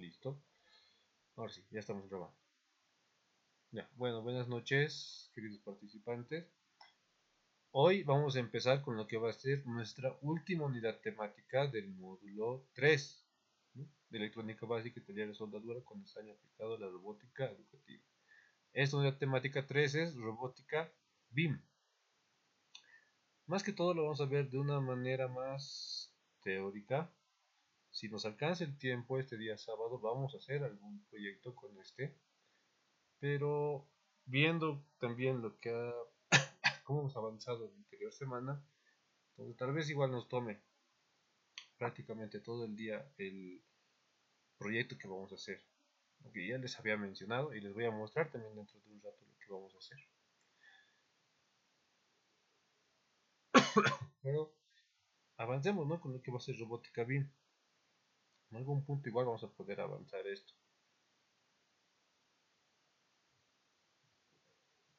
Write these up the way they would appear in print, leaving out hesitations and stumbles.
Listo. Ahora sí, ya estamos grabando. Ya, bueno, buenas noches, queridos participantes. Hoy vamos a empezar con lo que va a ser nuestra última unidad temática del módulo 3, ¿no? De electrónica básica y taller de soldadura con ensayo aplicado a la robótica educativa. Esta unidad temática 3 es robótica BIM. Más que todo lo vamos a ver de una manera más teórica. Si nos alcanza el tiempo este día sábado, vamos a hacer algún proyecto con este. Pero viendo también cómo hemos avanzado en la anterior semana, entonces tal vez igual nos tome prácticamente todo el día el proyecto que vamos a hacer. Que ya les había mencionado y les voy a mostrar también dentro de un rato lo que vamos a hacer. Pero avancemos, ¿no? Con lo que va a ser robótica BIM. En algún punto igual vamos a poder avanzar esto.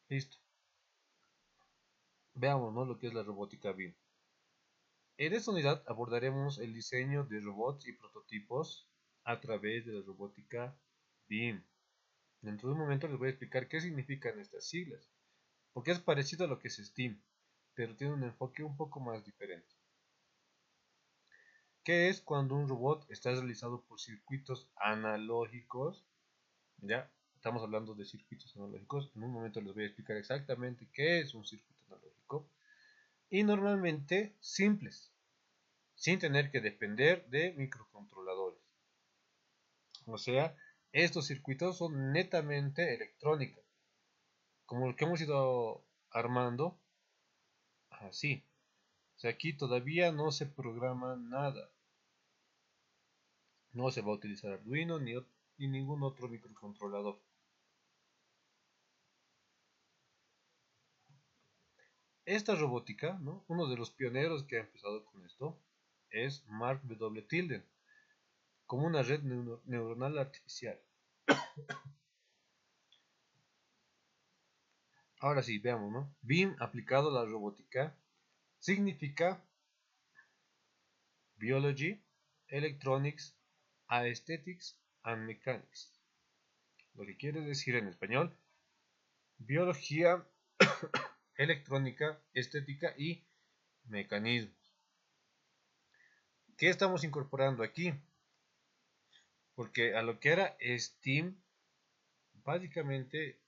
Listo. Veamos, ¿no? Lo que es la robótica BIM. En esta unidad abordaremos el diseño de robots y prototipos a través de la robótica BIM. Dentro de un momento les voy a explicar qué significan estas siglas, porque es parecido a lo que es STEAM, pero tiene un enfoque un poco más diferente. ¿Qué es cuando un robot está realizado por circuitos analógicos? Ya, estamos hablando de circuitos analógicos. En un momento les voy a explicar exactamente qué es un circuito analógico. Y normalmente simples, sin tener que depender de microcontroladores. O sea, estos circuitos son netamente electrónica, como lo que hemos ido armando así. O sea, aquí todavía no se programa nada. No se va a utilizar Arduino ni ningún otro microcontrolador. Esta robótica, ¿no? Uno de los pioneros que ha empezado con esto es Mark W. Tilden, como una red neuronal artificial. Ahora sí, veamos, ¿no? BIM aplicado a la robótica significa Biology, Electronics, Aesthetics and Mechanics. Lo que quiere decir en español, biología, electrónica, estética y mecanismos. ¿Qué estamos incorporando aquí? Porque a lo que era STEAM, básicamente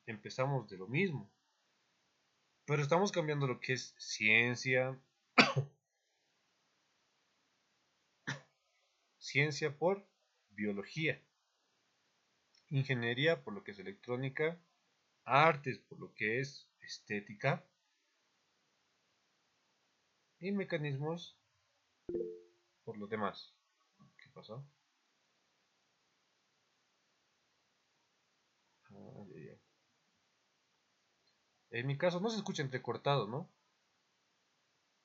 empezamos de lo mismo. Pero estamos cambiando lo que es ciencia por biología, ingeniería por lo que es electrónica, artes por lo que es estética y mecanismos por lo demás. ¿Qué pasó? Ah, ya, ya. En mi caso no se escucha entrecortado, ¿no?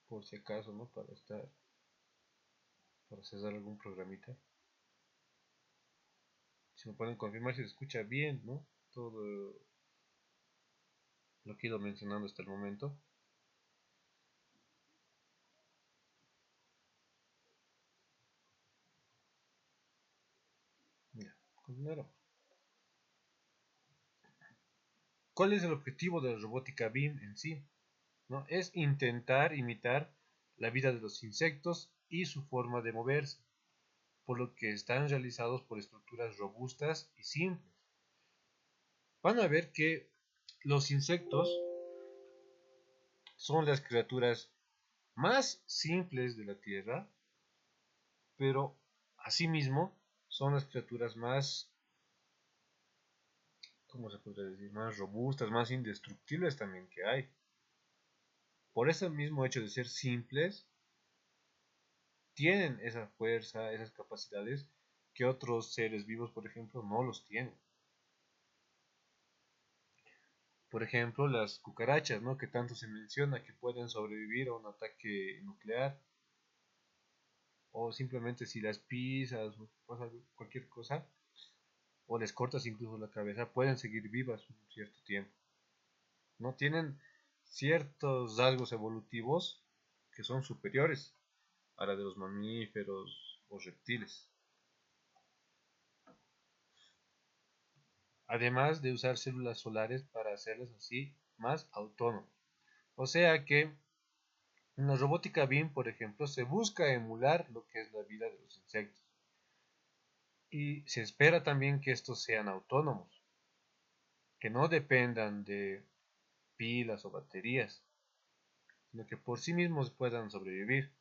Por si acaso, ¿no? Para cesar algún programita. Si me pueden confirmar si se escucha bien, ¿no? Todo lo que he ido mencionando hasta el momento. Ya, continuaremos. ¿Cuál es el objetivo de la robótica BIM en sí? ¿No? Es intentar imitar la vida de los insectos y su forma de moverse, por lo que están realizados por estructuras robustas y simples. Van a ver que los insectos son las criaturas más simples de la Tierra, pero asimismo son las criaturas más, ¿cómo se podría decir? Más robustas, más indestructibles también que hay. Por ese mismo hecho de ser simples, tienen esa fuerza, esas capacidades que otros seres vivos, por ejemplo, no los tienen. Por ejemplo, las cucarachas, ¿no? Que tanto se menciona que pueden sobrevivir a un ataque nuclear, o simplemente si las pisas o pasa cualquier cosa, o les cortas incluso la cabeza, pueden seguir vivas un cierto tiempo. No tienen ciertos rasgos evolutivos que son superiores a la de los mamíferos o reptiles. además de usar células solares para hacerlas así más autónomas. O sea que en la robótica BIM, por ejemplo, se busca emular lo que es la vida de los insectos. Y se espera también que estos sean autónomos, que no dependan de pilas o baterías, sino que por sí mismos puedan sobrevivir.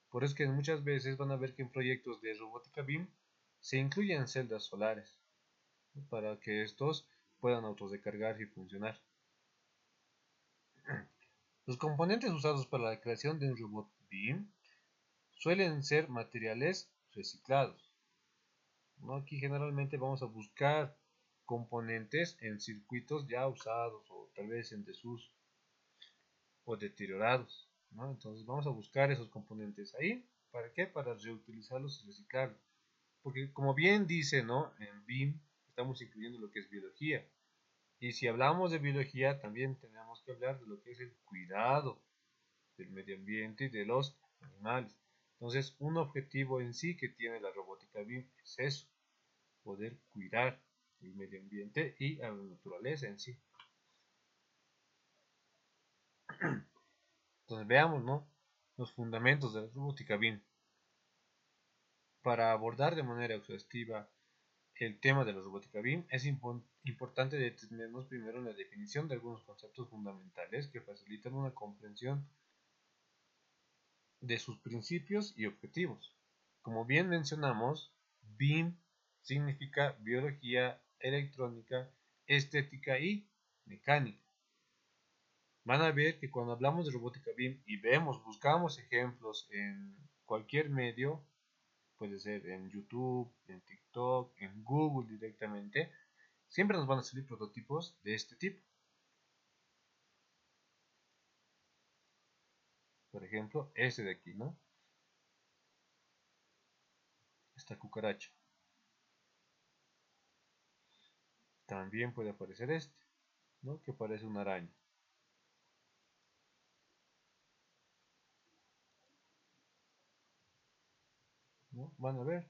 Por eso es que muchas veces van a ver que en proyectos de robótica BIM se incluyen celdas solares, ¿no? Para que estos puedan autodescargar y funcionar. Los componentes usados para la creación de un robot BIM suelen ser materiales reciclados, ¿no? Aquí generalmente vamos a buscar componentes en circuitos ya usados o tal vez en desuso o deteriorados, ¿no? Entonces vamos a buscar esos componentes ahí. ¿Para qué? Para reutilizarlos y reciclarlos. Porque como bien dice, ¿no? En BIM estamos incluyendo lo que es biología. Y si hablamos de biología, también tenemos que hablar de lo que es el cuidado del medio ambiente y de los animales. Entonces, un objetivo en sí que tiene la robótica BIM es eso, poder cuidar el medio ambiente y a la naturaleza en sí. Entonces, veamos, ¿no? Los fundamentos de la robótica BIM. Para abordar de manera exhaustiva el tema de la robótica BIM, es importante detenernos primero en la definición de algunos conceptos fundamentales que facilitan una comprensión de sus principios y objetivos. Como bien mencionamos, BIM significa biología, electrónica, estética y mecánica. Van a ver que cuando hablamos de robótica BIM y buscamos ejemplos en cualquier medio, puede ser en YouTube, en TikTok, en Google directamente, siempre nos van a salir prototipos de este tipo. Por ejemplo, este de aquí, ¿no? Esta cucaracha. También puede aparecer este, ¿no? Que parece una araña, ¿no? Van a ver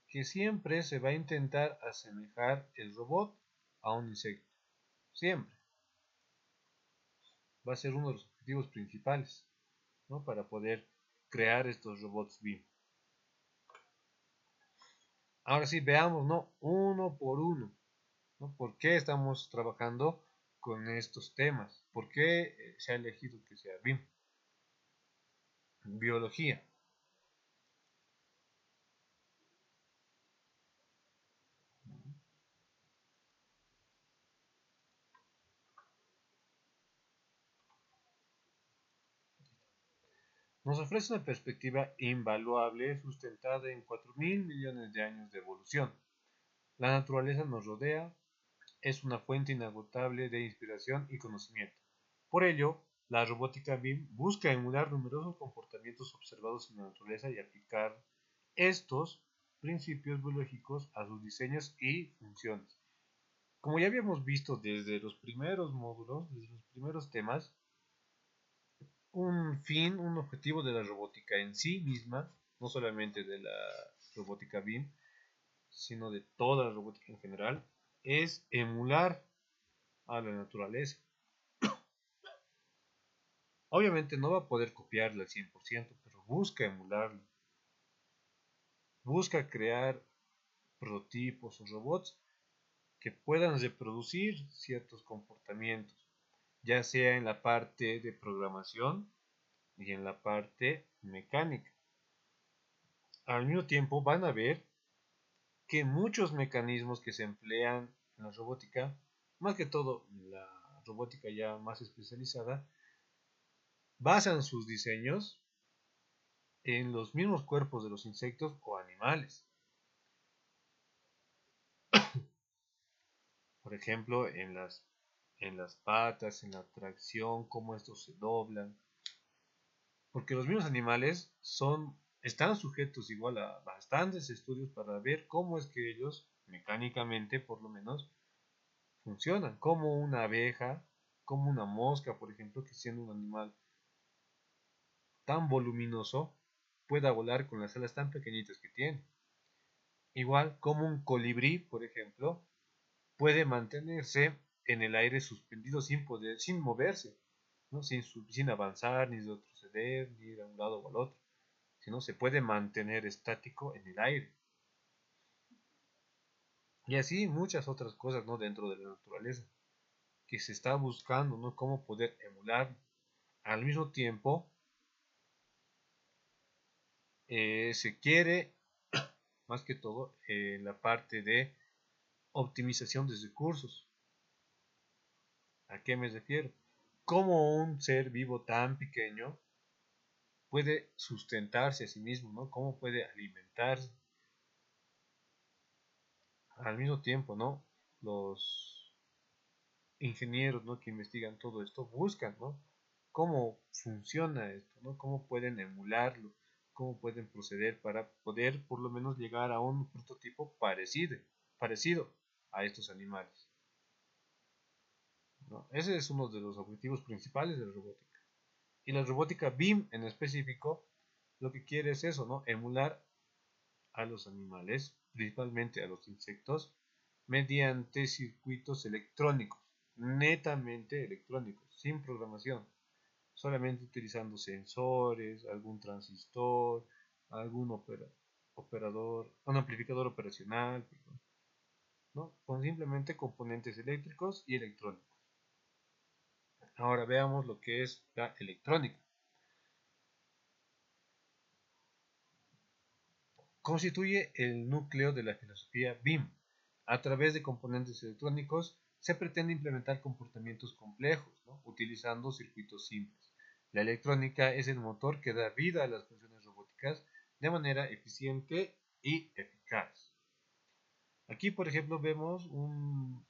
que siempre se va a intentar asemejar el robot a un insecto. Siempre. Va a ser uno de los objetivos principales, ¿no? Para poder crear estos robots BIM. Ahora sí, veamos, ¿no? Uno por uno, ¿no? ¿Por qué estamos trabajando con estos temas? ¿Por qué se ha elegido que sea BIM? Biología. Nos ofrece una perspectiva invaluable sustentada en 4.000 millones de años de evolución. La naturaleza nos rodea, es una fuente inagotable de inspiración y conocimiento. Por ello, la robótica BIM busca emular numerosos comportamientos observados en la naturaleza y aplicar estos principios biológicos a sus diseños y funciones. Como ya habíamos visto desde los primeros módulos, desde los primeros temas, un objetivo de la robótica en sí misma, no solamente de la robótica BIM, sino de toda la robótica en general, es emular a la naturaleza. Obviamente no va a poder copiarla al 100%, pero busca emularlo. Busca crear prototipos o robots que puedan reproducir ciertos comportamientos, ya sea en la parte de programación y en la parte mecánica. Al mismo tiempo van a ver que muchos mecanismos que se emplean en la robótica, más que todo la robótica ya más especializada, basan sus diseños en los mismos cuerpos de los insectos o animales. Por ejemplo, en las patas, en la tracción, cómo estos se doblan. Porque los mismos animales están sujetos igual a bastantes estudios para ver cómo es que ellos, mecánicamente por lo menos, funcionan. Como una abeja, como una mosca, por ejemplo, que siendo un animal tan voluminoso, pueda volar con las alas tan pequeñitas que tiene. Igual como un colibrí, por ejemplo, puede mantenerse en el aire suspendido sin moverse, ¿no? Sin avanzar, ni retroceder, ni ir a un lado o al otro, sino se puede mantener estático en el aire. Y así muchas otras cosas, ¿no? Dentro de la naturaleza, que se está buscando, ¿no? Cómo poder emular. Al mismo tiempo, se quiere, más que todo, la parte de optimización de recursos. ¿A qué me refiero? Cómo un ser vivo tan pequeño puede sustentarse a sí mismo, ¿no? Cómo puede alimentarse. Al mismo tiempo, ¿no? Los ingenieros, ¿no? Que investigan todo esto buscan, ¿no? Cómo funciona esto, ¿no? Cómo pueden emularlo, cómo pueden proceder para poder por lo menos llegar a un prototipo parecido a estos animales, ¿no? Ese es uno de los objetivos principales de la robótica. Y la robótica BIM en específico lo que quiere es eso, ¿no? Emular a los animales, principalmente a los insectos, mediante circuitos electrónicos, netamente electrónicos, sin programación, solamente utilizando sensores, algún transistor, algún operador, un amplificador operacional, perdón, ¿no? Con simplemente componentes eléctricos y electrónicos. Ahora veamos lo que es la electrónica. Constituye el núcleo de la filosofía BIM. A través de componentes electrónicos se pretende implementar comportamientos complejos, ¿no? Utilizando circuitos simples. La electrónica es el motor que da vida a las funciones robóticas de manera eficiente y eficaz. Aquí, por ejemplo, vemos un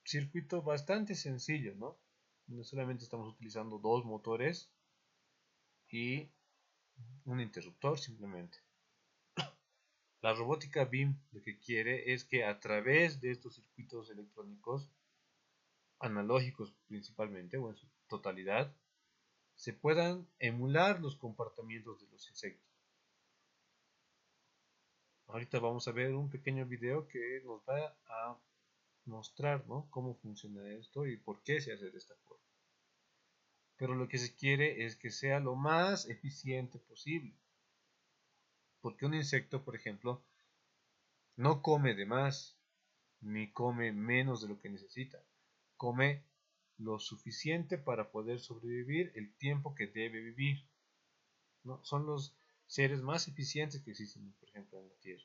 circuito bastante sencillo, ¿no? Donde solamente estamos utilizando dos motores y un interruptor simplemente. La robótica BIM lo que quiere es que a través de estos circuitos electrónicos, analógicos principalmente, o en su totalidad, se puedan emular los comportamientos de los insectos. Ahorita vamos a ver un pequeño video que nos va a mostrar, ¿no? Cómo funciona esto y por qué se hace de esta forma. Pero lo que se quiere es que sea lo más eficiente posible. Porque un insecto, por ejemplo, no come de más, ni come menos de lo que necesita. Come lo suficiente para poder sobrevivir el tiempo que debe vivir, ¿no? Son los seres más eficientes que existen, por ejemplo, en la Tierra.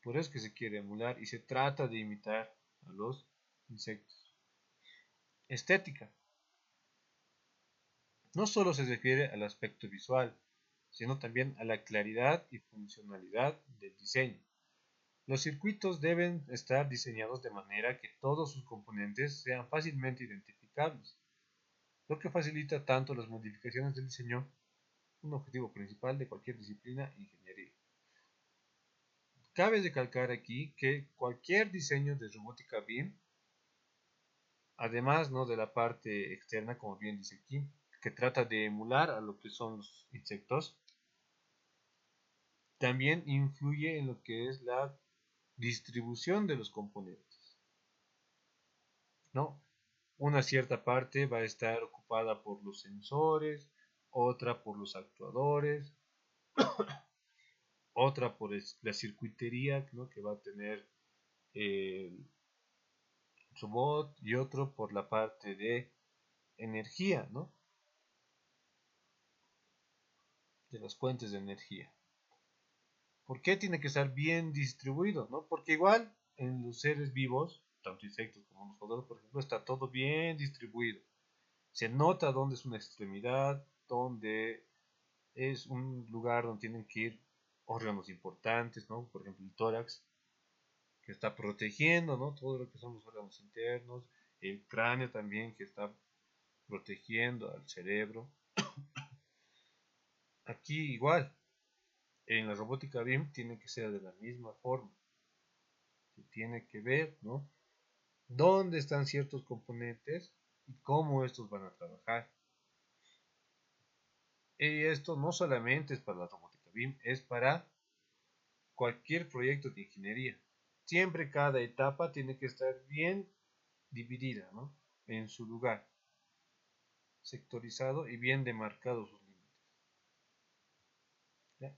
Por eso es que se quiere emular y se trata de imitar a los insectos. Estética. No solo se refiere al aspecto visual, sino también a la claridad y funcionalidad del diseño. Los circuitos deben estar diseñados de manera que todos sus componentes sean fácilmente identificables, lo que facilita tanto las modificaciones del diseño, un objetivo principal de cualquier disciplina ingeniería. Cabe recalcar aquí que cualquier diseño de robótica BIM, además, ¿no?, de la parte externa, como bien dice aquí, que trata de emular a lo que son los insectos, también influye en lo que es la distribución de los componentes, ¿no? Una cierta parte va a estar ocupada por los sensores, otra por los actuadores, otra por la circuitería, ¿no?, que va a tener el robot, y otro por la parte de energía, ¿no?, de las fuentes de energía. ¿Por qué tiene que estar bien distribuido? ¿No? Porque igual en los seres vivos, tanto insectos como nosotros, por ejemplo, está todo bien distribuido. Se nota dónde es una extremidad, dónde es un lugar donde tienen que ir órganos importantes, ¿no? Por ejemplo, el tórax, que está protegiendo, ¿no?, todo lo que son los órganos internos, el cráneo también, que está protegiendo al cerebro. Aquí igual, en la robótica BIM tiene que ser de la misma forma. Se tiene que ver, ¿no?, dónde están ciertos componentes y cómo estos van a trabajar. Y esto no solamente es para la robótica BIM, es para cualquier proyecto de ingeniería. siempre cada etapa tiene que estar bien dividida, ¿no? En su lugar, sectorizado y bien demarcados sus límites. ¿Ya?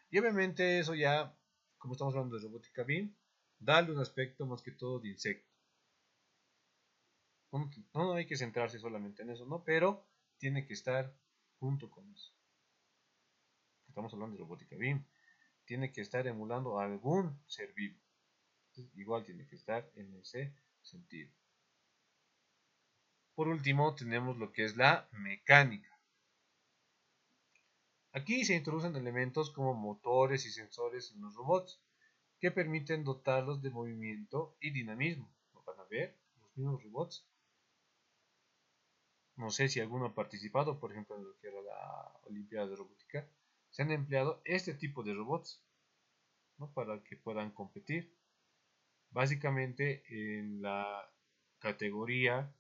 Y obviamente eso ya, como estamos hablando de robótica BIM, darle un aspecto más que todo de insecto. No hay que centrarse solamente en eso, ¿no? Pero tiene que estar junto con eso. Estamos hablando de robótica BIM. Tiene que estar emulando a algún ser vivo. Entonces, igual tiene que estar en ese sentido. Por último, tenemos lo que es la mecánica. Aquí se introducen elementos como motores y sensores en los robots que permiten dotarlos de movimiento y dinamismo. ¿Lo van a ver? Los mismos robots. No sé si alguno ha participado, por ejemplo, en lo que era la Olimpiada de Robótica. Se han empleado este tipo de robots, ¿no? Para que puedan competir. Básicamente, en la categoría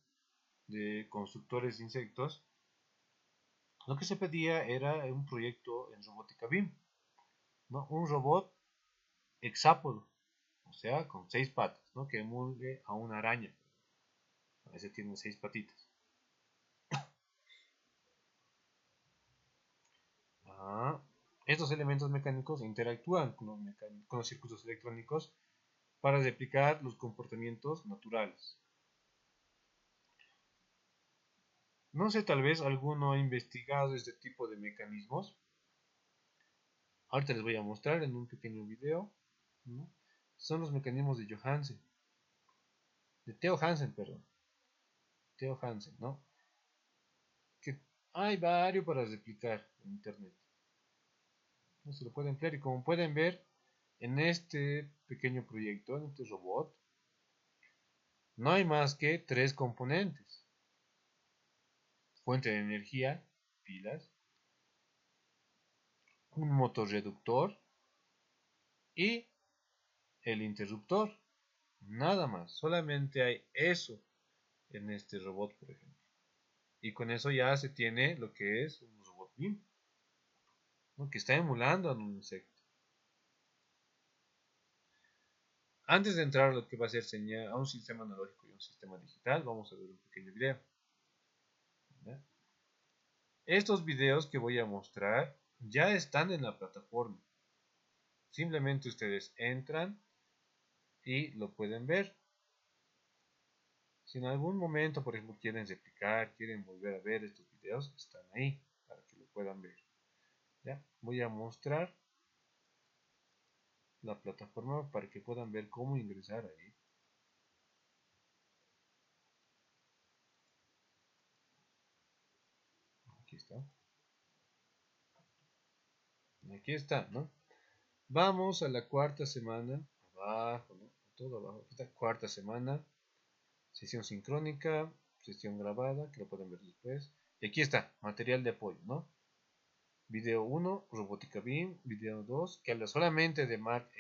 de constructores de insectos, lo que se pedía era un proyecto en robótica BIM, ¿no? Un robot hexápodo, o sea, con 6 patas, ¿no? Que emule a una araña. A veces tiene 6 patitas. Ah, estos elementos mecánicos interactúan con los circuitos electrónicos para replicar los comportamientos naturales. No sé, tal vez alguno ha investigado este tipo de mecanismos. Ahorita les voy a mostrar en un pequeño video, ¿no? Son los mecanismos de Johansen, de Theo Hansen, perdón. Theo Hansen, ¿no? Que hay varios para replicar en internet. No se lo pueden emplear y como pueden ver en este pequeño proyecto, en este robot, no hay más que 3 componentes. Fuente de energía, pilas, un motor reductor y el interruptor. Nada más, solamente hay eso en este robot, por ejemplo. Y con eso ya se tiene lo que es un robot BIM, ¿no? Que está emulando a un insecto. Antes de entrar a lo que va a ser señal, a un sistema analógico y un sistema digital, vamos a ver un pequeño video. ¿Ya? Estos videos que voy a mostrar ya están en la plataforma. Simplemente ustedes entran y lo pueden ver. Si en algún momento, por ejemplo, quieren replicar, quieren volver a ver estos videos, están ahí para que lo puedan ver. ¿Ya? Voy a mostrar la plataforma para que puedan ver cómo ingresar ahí. Aquí está. Aquí está, ¿no? Vamos a la cuarta semana. Abajo, ¿no? Todo abajo. Aquí está, cuarta semana. Sesión sincrónica. Sesión grabada, que lo pueden ver después. Y aquí está, material de apoyo, ¿no? Video 1, robótica BIM. Video 2, que habla solamente de Mark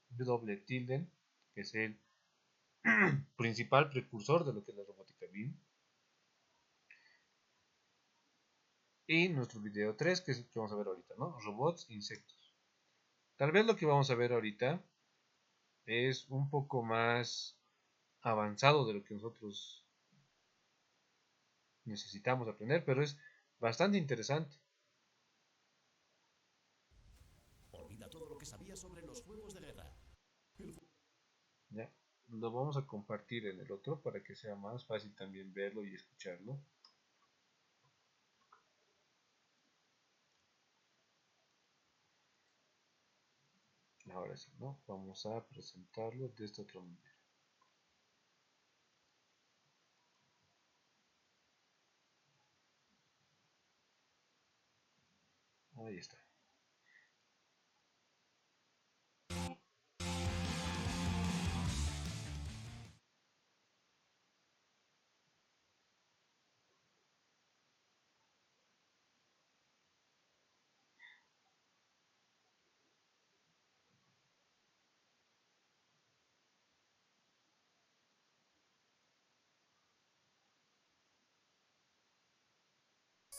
W. Tilden, que es el principal precursor de lo que es la robótica BIM. Y nuestro video 3, que es el que vamos a ver ahorita, ¿no? Robots, insectos. Tal vez lo que vamos a ver ahorita es un poco más avanzado de lo que nosotros necesitamos aprender, pero es bastante interesante. Olvida todo lo que sabías sobre los juegos de guerra. ¿Ya? Lo vamos a compartir en el otro para que sea más fácil también verlo y escucharlo. Ahora sí, ¿no? Vamos a presentarlo de esta otra manera. Ahí está.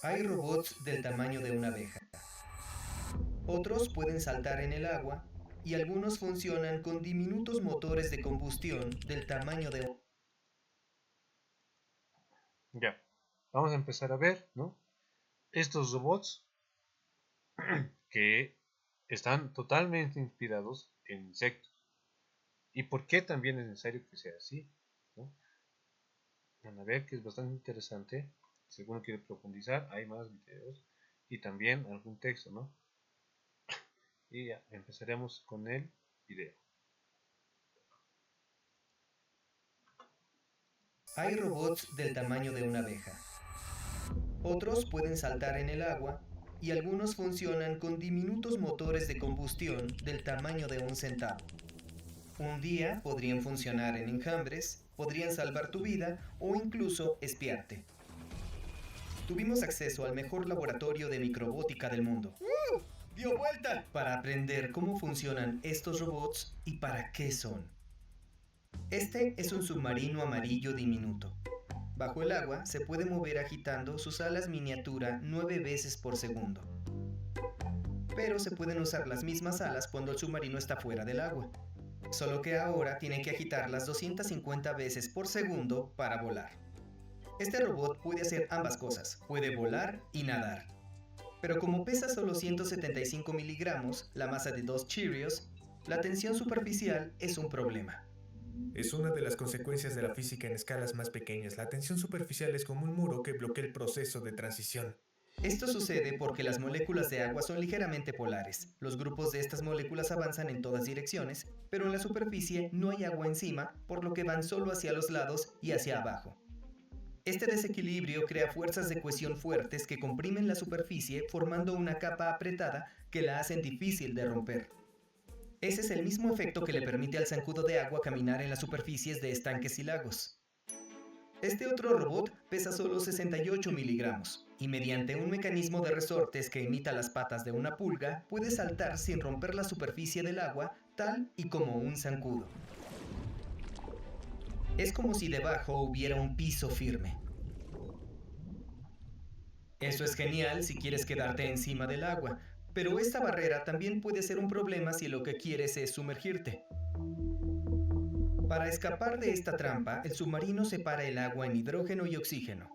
Hay robots del tamaño de una abeja. Otros pueden saltar en el agua y algunos funcionan con diminutos motores de combustión del tamaño de... Ya, vamos a empezar a ver, ¿no? Estos robots que están totalmente inspirados en insectos. ¿Y por qué también es necesario que sea así? ¿No? Van a ver que es bastante interesante. Si alguno quiere profundizar, hay más videos y también algún texto, ¿no? Y ya, empezaremos con el video. Hay robots del tamaño de una abeja. Otros pueden saltar en el agua y algunos funcionan con diminutos motores de combustión del tamaño de un centavo. Un día podrían funcionar en enjambres, podrían salvar tu vida o incluso espiarte. Tuvimos acceso al mejor laboratorio de microbótica del mundo. ¡Dio vuelta! Para aprender cómo funcionan estos robots y para qué son. Este es un submarino amarillo diminuto. Bajo el agua se puede mover agitando sus alas miniatura 9 veces por segundo. Pero se pueden usar las mismas alas cuando el submarino está fuera del agua. Solo que ahora tiene que agitarlas 250 veces por segundo para volar. Este robot puede hacer ambas cosas, puede volar y nadar. Pero como pesa solo 175 miligramos, la masa de 2 Cheerios, la tensión superficial es un problema. Es una de las consecuencias de la física en escalas más pequeñas. La tensión superficial es como un muro que bloquea el proceso de transición. Esto sucede porque las moléculas de agua son ligeramente polares. Los grupos de estas moléculas avanzan en todas direcciones, pero en la superficie no hay agua encima, por lo que van solo hacia los lados y hacia abajo. Este desequilibrio crea fuerzas de cohesión fuertes que comprimen la superficie formando una capa apretada que la hacen difícil de romper. Ese es el mismo efecto que le permite al zancudo de agua caminar en las superficies de estanques y lagos. Este otro robot pesa solo 68 miligramos y mediante un mecanismo de resortes que imita las patas de una pulga puede saltar sin romper la superficie del agua tal y como un zancudo. Es como si debajo hubiera un piso firme. Eso es genial si quieres quedarte encima del agua, pero esta barrera también puede ser un problema si lo que quieres es sumergirte. Para escapar de esta trampa, el submarino separa el agua en hidrógeno y oxígeno,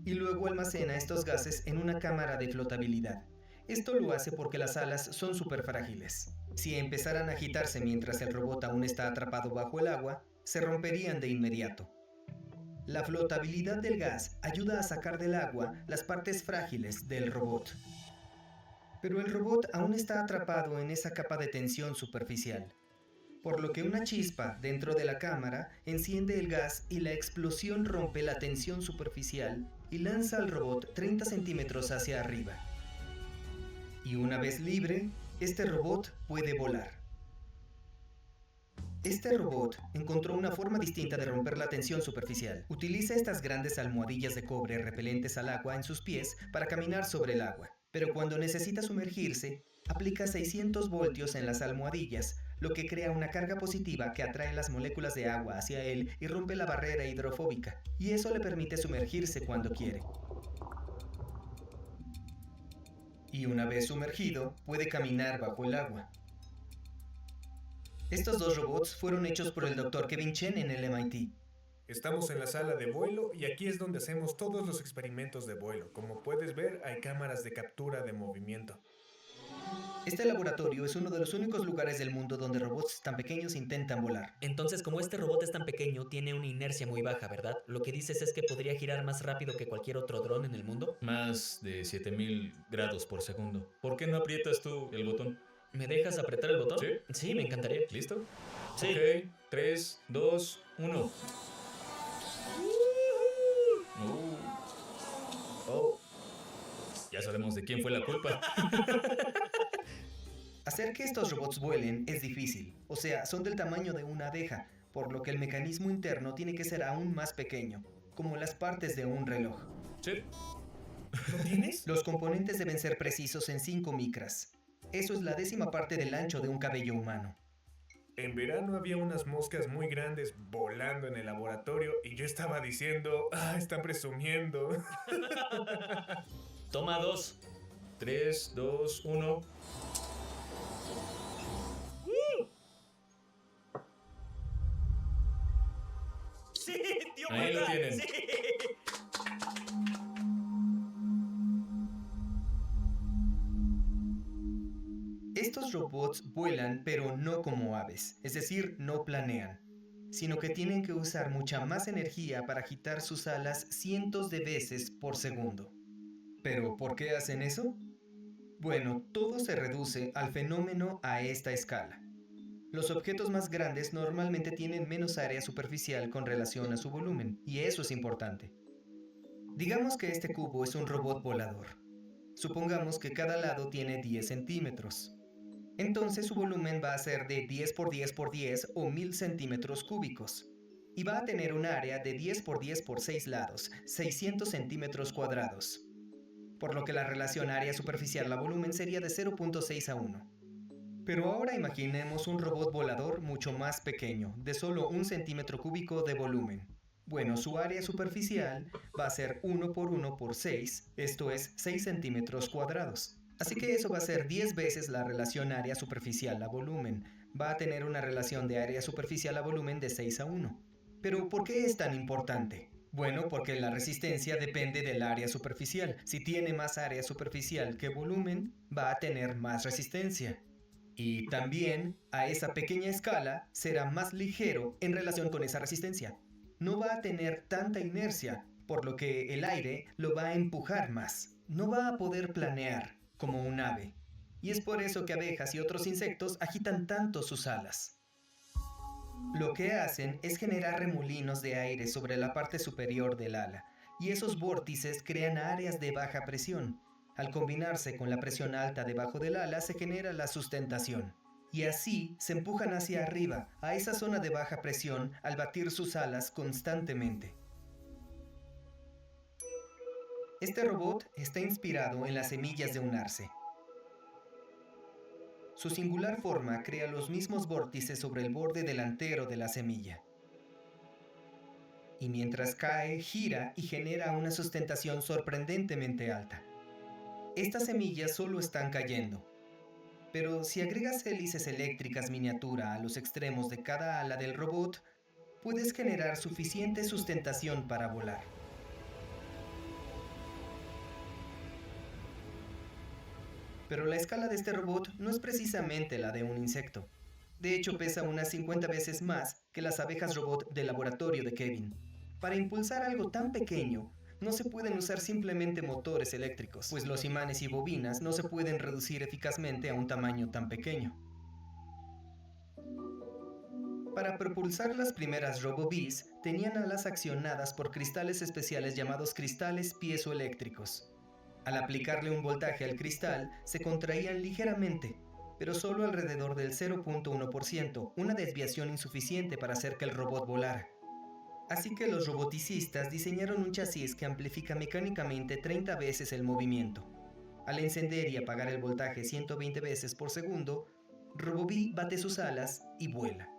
y luego almacena estos gases en una cámara de flotabilidad. Esto lo hace porque las alas son súper frágiles. Si empezaran a agitarse mientras el robot aún está atrapado bajo el agua, se romperían de inmediato. La flotabilidad del gas ayuda a sacar del agua las partes frágiles del robot. Pero el robot aún está atrapado en esa capa de tensión superficial, por lo que una chispa dentro de la cámara enciende el gas y la explosión rompe la tensión superficial y lanza al robot 30 centímetros hacia arriba. Y una vez libre, este robot puede volar. Este robot encontró una forma distinta de romper la tensión superficial. Utiliza estas grandes almohadillas de cobre repelentes al agua en sus pies para caminar sobre el agua. Pero cuando necesita sumergirse, aplica 600 voltios en las almohadillas, lo que crea una carga positiva que atrae las moléculas de agua hacia él y rompe la barrera hidrofóbica, y eso le permite sumergirse cuando quiere. Y una vez sumergido, puede caminar bajo el agua. Estos dos robots fueron hechos por el Dr. Kevin Chen en el MIT. Estamos en la sala de vuelo y aquí es donde hacemos todos los experimentos de vuelo. Como puedes ver, hay cámaras de captura de movimiento. Este laboratorio es uno de los únicos lugares del mundo donde robots tan pequeños intentan volar. Entonces, como este robot es tan pequeño, tiene una inercia muy baja, ¿verdad? Lo que dices es que podría girar más rápido que cualquier otro dron en el mundo. Más de 7000 grados por segundo. ¿Por qué no aprietas tú el botón? ¿Me dejas apretar el botón? Sí. Sí, me encantaría. ¿Listo? Sí. Ok, 3, 2, 1. Oh. Ya sabemos de quién fue la culpa. Hacer que estos robots vuelen es difícil, o sea, son del tamaño de una abeja, por lo que el mecanismo interno tiene que ser aún más pequeño, como las partes de un reloj. Sí. ¿Lo tienes? Los componentes deben ser precisos en 5 micras. Eso es la 10ª parte del ancho de un cabello humano. En verano había unas moscas muy grandes volando en el laboratorio y yo estaba diciendo, están presumiendo. Toma 2. 3, 2, 1. Ahí lo tienen. Sí. Estos robots vuelan, pero no como aves, es decir, no planean, sino que tienen que usar mucha más energía para agitar sus alas cientos de veces por segundo. ¿Pero por qué hacen eso? Bueno, todo se reduce al fenómeno a esta escala. Los objetos más grandes normalmente tienen menos área superficial con relación a su volumen, y eso es importante. Digamos que este cubo es un robot volador. Supongamos que cada lado tiene 10 centímetros. Entonces su volumen va a ser de 10 por 10 por 10 o 1000 centímetros cúbicos. Y va a tener un área de 10 por 10 por 6 lados, 600 centímetros cuadrados. Por lo que la relación área superficial a volumen sería de 0.6 a 1. Pero ahora imaginemos un robot volador mucho más pequeño, de solo 1 centímetro cúbico de volumen. Bueno, su área superficial va a ser 1 por 1 por 6, esto es 6 centímetros cuadrados. Así que eso va a ser 10 veces la relación área superficial a volumen. Va a tener una relación de área superficial a volumen de 6 a 1. Pero ¿por qué es tan importante? Bueno, porque la resistencia depende del área superficial. Si tiene más área superficial que volumen, va a tener más resistencia. Y también, a esa pequeña escala, será más ligero en relación con esa resistencia. No va a tener tanta inercia, por lo que el aire lo va a empujar más. No va a poder planear como un ave. Y es por eso que abejas y otros insectos agitan tanto sus alas. Lo que hacen es generar remolinos de aire sobre la parte superior del ala, y esos vórtices crean áreas de baja presión. Al combinarse con la presión alta debajo del ala se genera la sustentación. Y así se empujan hacia arriba, a esa zona de baja presión, al batir sus alas constantemente. Este robot está inspirado en las semillas de un arce. Su singular forma crea los mismos vórtices sobre el borde delantero de la semilla. Y mientras cae, gira y genera una sustentación sorprendentemente alta. Estas semillas solo están cayendo. Pero si agregas hélices eléctricas miniatura a los extremos de cada ala del robot, puedes generar suficiente sustentación para volar. Pero la escala de este robot no es precisamente la de un insecto. De hecho, pesa unas 50 veces más que las abejas robot del laboratorio de Kevin. Para impulsar algo tan pequeño, no se pueden usar simplemente motores eléctricos, pues los imanes y bobinas no se pueden reducir eficazmente a un tamaño tan pequeño. Para propulsar las primeras RoboBees, tenían alas accionadas por cristales especiales llamados cristales piezoeléctricos. Al aplicarle un voltaje al cristal, se contraían ligeramente, pero solo alrededor del 0.1%, una desviación insuficiente para hacer que el robot volara. Así que los roboticistas diseñaron un chasis que amplifica mecánicamente 30 veces el movimiento. Al encender y apagar el voltaje 120 veces por segundo, RoboBee bate sus alas y vuela.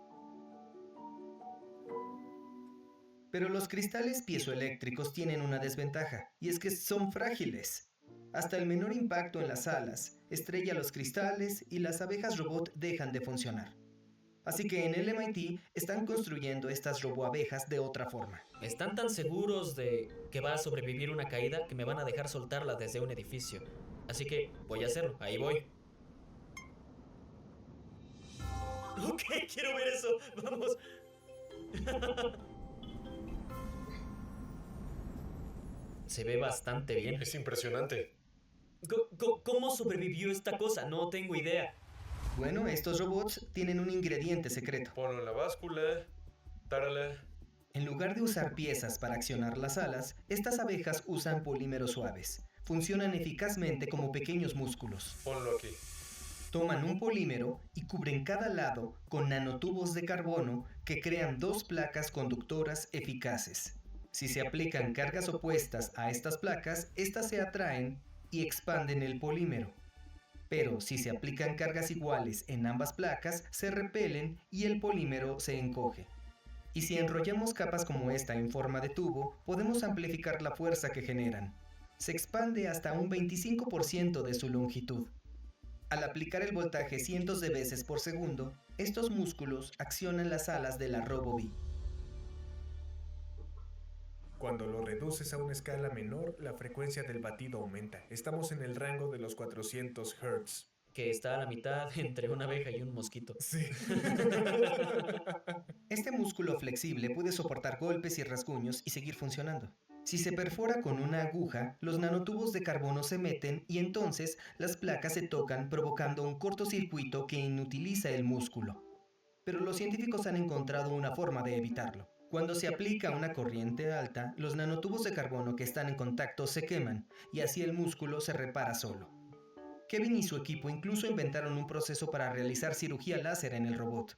Pero los cristales piezoeléctricos tienen una desventaja, y es que son frágiles. Hasta el menor impacto en las alas estrella los cristales y las abejas robot dejan de funcionar. Así que en el MIT están construyendo estas roboabejas de otra forma. Están tan seguros de que va a sobrevivir una caída que me van a dejar soltarla desde un edificio. Así que voy a hacerlo, ahí voy. Ok, quiero ver eso, vamos. Se ve bastante bien. Es impresionante. ¿Cómo sobrevivió esta cosa? No tengo idea. Bueno, estos robots tienen un ingrediente secreto. Ponlo en la báscula, tárala. En lugar de usar piezas para accionar las alas, estas abejas usan polímeros suaves. Funcionan eficazmente como pequeños músculos. Ponlo aquí. Toman un polímero y cubren cada lado con nanotubos de carbono que crean dos placas conductoras eficaces. Si se aplican cargas opuestas a estas placas, estas se atraen y expanden el polímero. Pero si se aplican cargas iguales en ambas placas, se repelen y el polímero se encoge. Y si enrollamos capas como esta en forma de tubo, podemos amplificar la fuerza que generan. Se expande hasta un 25% de su longitud. Al aplicar el voltaje cientos de veces por segundo, estos músculos accionan las alas de la RoboBee. Cuando lo reduces a una escala menor, la frecuencia del batido aumenta. Estamos en el rango de los 400 Hz. Que está a la mitad entre una abeja y un mosquito. Sí. Este músculo flexible puede soportar golpes y rasguños y seguir funcionando. Si se perfora con una aguja, los nanotubos de carbono se meten y entonces las placas se tocan provocando un cortocircuito que inutiliza el músculo. Pero los científicos han encontrado una forma de evitarlo. Cuando se aplica una corriente alta, los nanotubos de carbono que están en contacto se queman y así el músculo se repara solo. Kevin y su equipo incluso inventaron un proceso para realizar cirugía láser en el robot.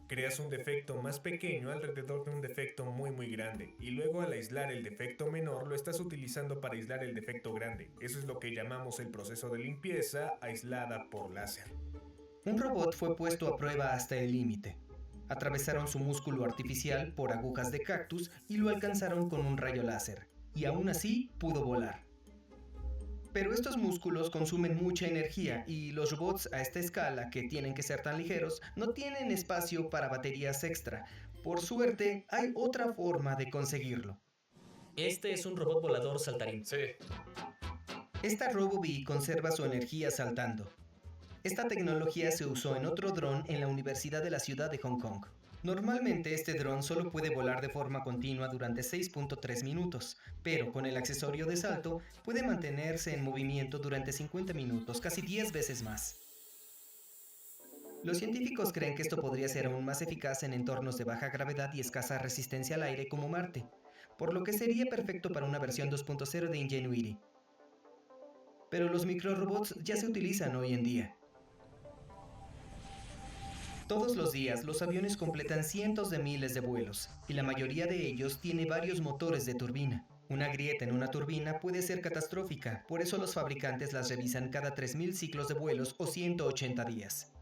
Creas un defecto más pequeño alrededor de un defecto muy grande y luego al aislar el defecto menor lo estás utilizando para aislar el defecto grande. Eso es lo que llamamos el proceso de limpieza aislada por láser. Un robot fue puesto a prueba hasta el límite. Atravesaron su músculo artificial por agujas de cactus y lo alcanzaron con un rayo láser, y aún así pudo volar. Pero estos músculos consumen mucha energía y los robots a esta escala, que tienen que ser tan ligeros, no tienen espacio para baterías extra. Por suerte, hay otra forma de conseguirlo. Este es un robot volador saltarín. Sí. Esta RoboBee conserva su energía saltando. Esta tecnología se usó en otro dron en la Universidad de la Ciudad de Hong Kong. Normalmente este dron solo puede volar de forma continua durante 6.3 minutos, pero con el accesorio de salto puede mantenerse en movimiento durante 50 minutos, casi 10 veces más. Los científicos creen que esto podría ser aún más eficaz en entornos de baja gravedad y escasa resistencia al aire como Marte, por lo que sería perfecto para una versión 2.0 de Ingenuity. Pero los microrobots ya se utilizan hoy en día. Todos los días los aviones completan cientos de miles de vuelos, y la mayoría de ellos tiene varios motores de turbina. Una grieta en una turbina puede ser catastrófica, por eso los fabricantes las revisan cada 3000 ciclos de vuelos o 180 días.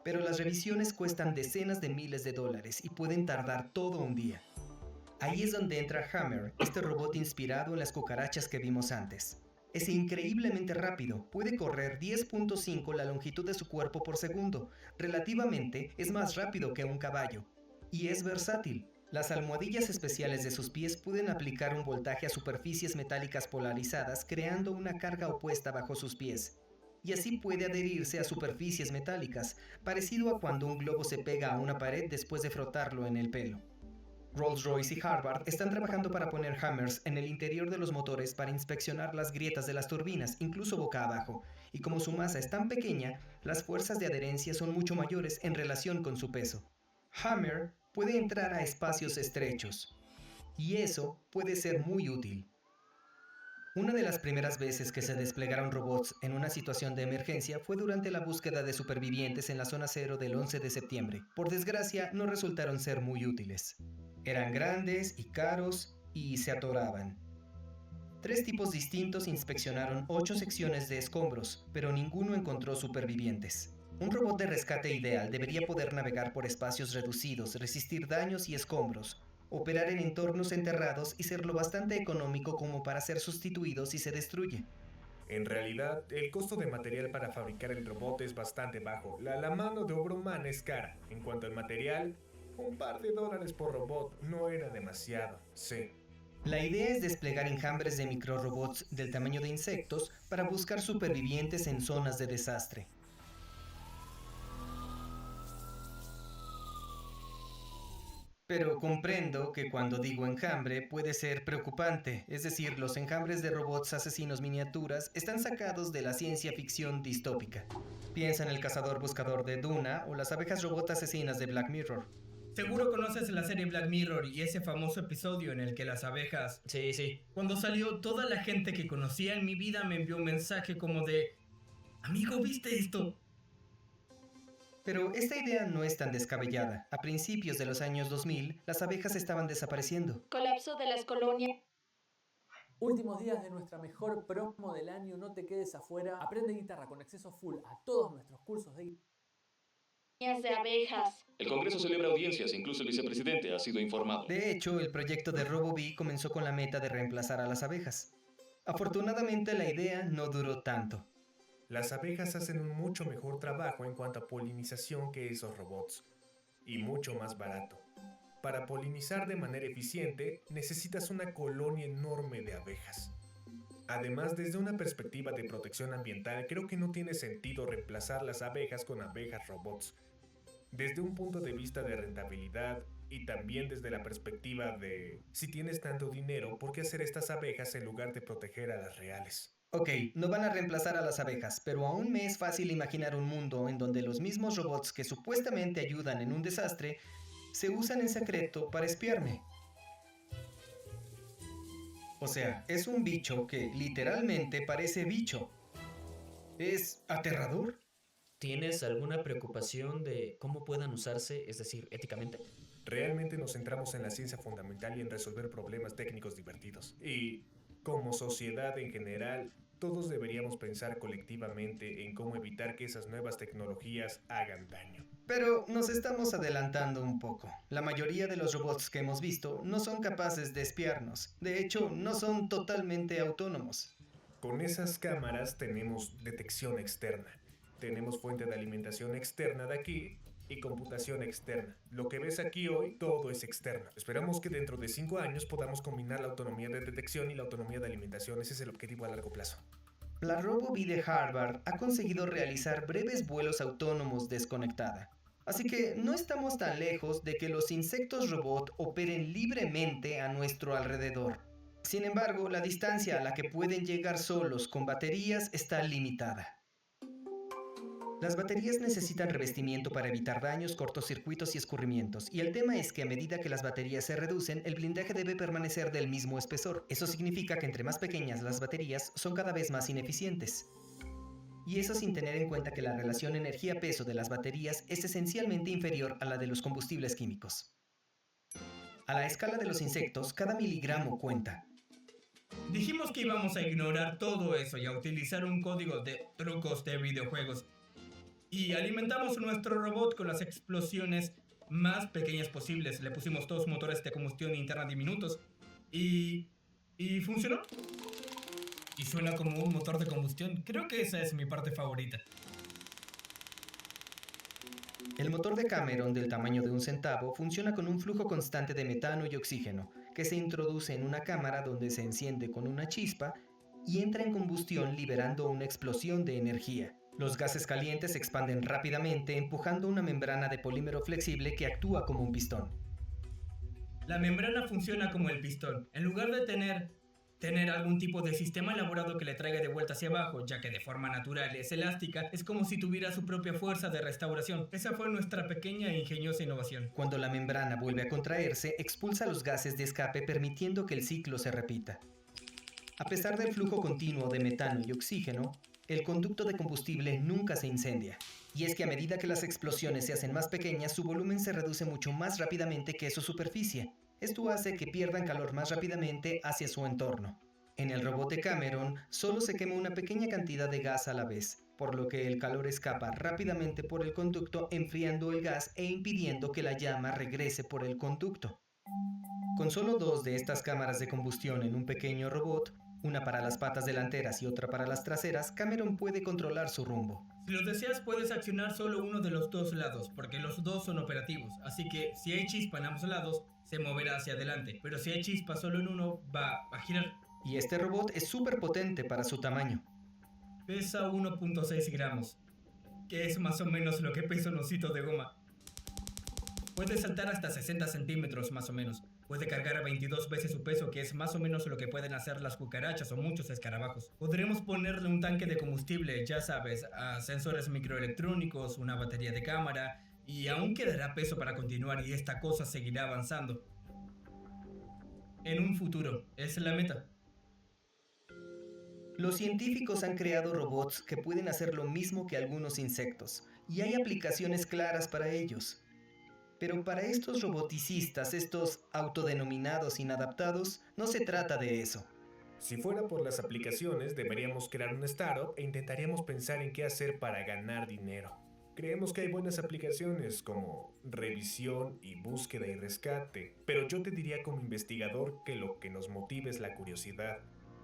Pero las revisiones cuestan decenas de miles de dólares y pueden tardar todo un día. Ahí es donde entra Hammer, este robot inspirado en las cucarachas que vimos antes. Es increíblemente rápido, puede correr 10.5 la longitud de su cuerpo por segundo, relativamente es más rápido que un caballo. Y es versátil. Las almohadillas especiales de sus pies pueden aplicar un voltaje a superficies metálicas polarizadas creando una carga opuesta bajo sus pies. Y así puede adherirse a superficies metálicas, parecido a cuando un globo se pega a una pared después de frotarlo en el pelo. Rolls-Royce y Harvard están trabajando para poner hammers en el interior de los motores para inspeccionar las grietas de las turbinas, incluso boca abajo, y como su masa es tan pequeña, las fuerzas de adherencia son mucho mayores en relación con su peso. Hammer puede entrar a espacios estrechos, y eso puede ser muy útil. Una de las primeras veces que se desplegaron robots en una situación de emergencia fue durante la búsqueda de supervivientes en la zona cero del 11 de septiembre. Por desgracia, no resultaron ser muy útiles. Eran grandes y caros y se atoraban. 3 tipos distintos inspeccionaron 8 secciones de escombros, pero ninguno encontró supervivientes. Un robot de rescate ideal debería poder navegar por espacios reducidos, resistir daños y escombros, operar en entornos enterrados y ser lo bastante económico como para ser sustituido si se destruye. En realidad, el costo de material para fabricar el robot es bastante bajo. La mano de obra humana es cara. En cuanto al material, un par de dólares por robot no era demasiado, sí. La idea es desplegar enjambres de microrobots del tamaño de insectos para buscar supervivientes en zonas de desastre. Pero comprendo que cuando digo enjambre puede ser preocupante, es decir, los enjambres de robots asesinos miniaturas están sacados de la ciencia ficción distópica. Piensa en el cazador buscador de Duna o las abejas robot asesinas de Black Mirror. Seguro conoces la serie Black Mirror y ese famoso episodio en el que las abejas... Sí. Cuando salió, toda la gente que conocía en mi vida me envió un mensaje como de... Amigo, ¿viste esto? Pero esta idea no es tan descabellada. A principios de los años 2000, las abejas estaban desapareciendo. Colapso de las colonias. Últimos días de nuestra mejor promo del año, no te quedes afuera. Aprende guitarra con acceso full a todos nuestros cursos de De abejas. El Congreso celebra audiencias, incluso el vicepresidente ha sido informado. De hecho, el proyecto de RoboBee comenzó con la meta de reemplazar a las abejas. Afortunadamente, la idea no duró tanto. Las abejas hacen un mucho mejor trabajo en cuanto a polinización que esos robots. Y mucho más barato. Para polinizar de manera eficiente, necesitas una colonia enorme de abejas. Además, desde una perspectiva de protección ambiental, creo que no tiene sentido reemplazar las abejas con abejas robots. Desde un punto de vista de rentabilidad y también desde la perspectiva de si tienes tanto dinero, ¿por qué hacer estas abejas en lugar de proteger a las reales? Ok, no van a reemplazar a las abejas, pero aún me es fácil imaginar un mundo en donde los mismos robots que supuestamente ayudan en un desastre se usan en secreto para espiarme. O sea, es un bicho que literalmente parece bicho. Es aterrador. ¿Tienes alguna preocupación de cómo puedan usarse, es decir, éticamente? Realmente nos centramos en la ciencia fundamental y en resolver problemas técnicos divertidos. Y, como sociedad en general, todos deberíamos pensar colectivamente en cómo evitar que esas nuevas tecnologías hagan daño. Pero nos estamos adelantando un poco. La mayoría de los robots que hemos visto no son capaces de espiarnos. De hecho, no son totalmente autónomos. Con esas cámaras tenemos detección externa. Tenemos fuente de alimentación externa de aquí y computación externa. Lo que ves aquí hoy, todo es externo. Esperamos que dentro de 5 años podamos combinar la autonomía de detección y la autonomía de alimentación. Ese es el objetivo a largo plazo. La RoboBee de Harvard ha conseguido realizar breves vuelos autónomos desconectada. Así que no estamos tan lejos de que los insectos robot operen libremente a nuestro alrededor. Sin embargo, la distancia a la que pueden llegar solos con baterías está limitada. Las baterías necesitan revestimiento para evitar daños, cortocircuitos y escurrimientos, y el tema es que a medida que las baterías se reducen, el blindaje debe permanecer del mismo espesor. Eso significa que entre más pequeñas las baterías, son cada vez más ineficientes. Y eso sin tener en cuenta que la relación energía-peso de las baterías es esencialmente inferior a la de los combustibles químicos. A la escala de los insectos, cada miligramo cuenta. Dijimos que íbamos a ignorar todo eso y a utilizar un código de trucos de videojuegos. Y alimentamos nuestro robot con las explosiones más pequeñas posibles. Le pusimos 2 motores de combustión interna diminutos. Y funcionó. Y suena como un motor de combustión. Creo que esa es mi parte favorita. El motor de Cameron del tamaño de 1 centavo funciona con un flujo constante de metano y oxígeno que se introduce en una cámara donde se enciende con una chispa y entra en combustión liberando una explosión de energía. Los gases calientes se expanden rápidamente empujando una membrana de polímero flexible que actúa como un pistón. La membrana funciona como el pistón. En lugar de tener algún tipo de sistema elaborado que le traiga de vuelta hacia abajo, ya que de forma natural es elástica, es como si tuviera su propia fuerza de restauración. Esa fue nuestra pequeña e ingeniosa innovación. Cuando la membrana vuelve a contraerse, expulsa los gases de escape permitiendo que el ciclo se repita. A pesar del flujo continuo de metano y oxígeno, el conducto de combustible nunca se incendia. Y es que a medida que las explosiones se hacen más pequeñas, su volumen se reduce mucho más rápidamente que su superficie. Esto hace que pierdan calor más rápidamente hacia su entorno. En el robot de Cameron, solo se quema una pequeña cantidad de gas a la vez, por lo que el calor escapa rápidamente por el conducto, enfriando el gas e impidiendo que la llama regrese por el conducto. Con solo 2 de estas cámaras de combustión en un pequeño robot, una para las patas delanteras y otra para las traseras, Cameron puede controlar su rumbo. Si lo deseas, puedes accionar solo uno de los 2 lados, porque los 2 son operativos. Así que si hay chispa en ambos lados, se moverá hacia adelante. Pero si hay chispa solo en uno, va a girar. Y este robot es súper potente para su tamaño. Pesa 1.6 gramos, que es más o menos lo que pesa un osito de goma. Puede saltar hasta 60 centímetros más o menos. Puede cargar a 22 veces su peso, que es más o menos lo que pueden hacer las cucarachas o muchos escarabajos. Podremos ponerle un tanque de combustible, ya sabes, a sensores microelectrónicos, una batería de cámara, y aún quedará peso para continuar y esta cosa seguirá avanzando. En un futuro, esa es la meta. Los científicos han creado robots que pueden hacer lo mismo que algunos insectos, y hay aplicaciones claras para ellos. Pero para estos roboticistas, estos autodenominados inadaptados, no se trata de eso. Si fuera por las aplicaciones, deberíamos crear un startup e intentaríamos pensar en qué hacer para ganar dinero. Creemos que hay buenas aplicaciones como revisión y búsqueda y rescate, pero yo te diría como investigador que lo que nos motiva es la curiosidad.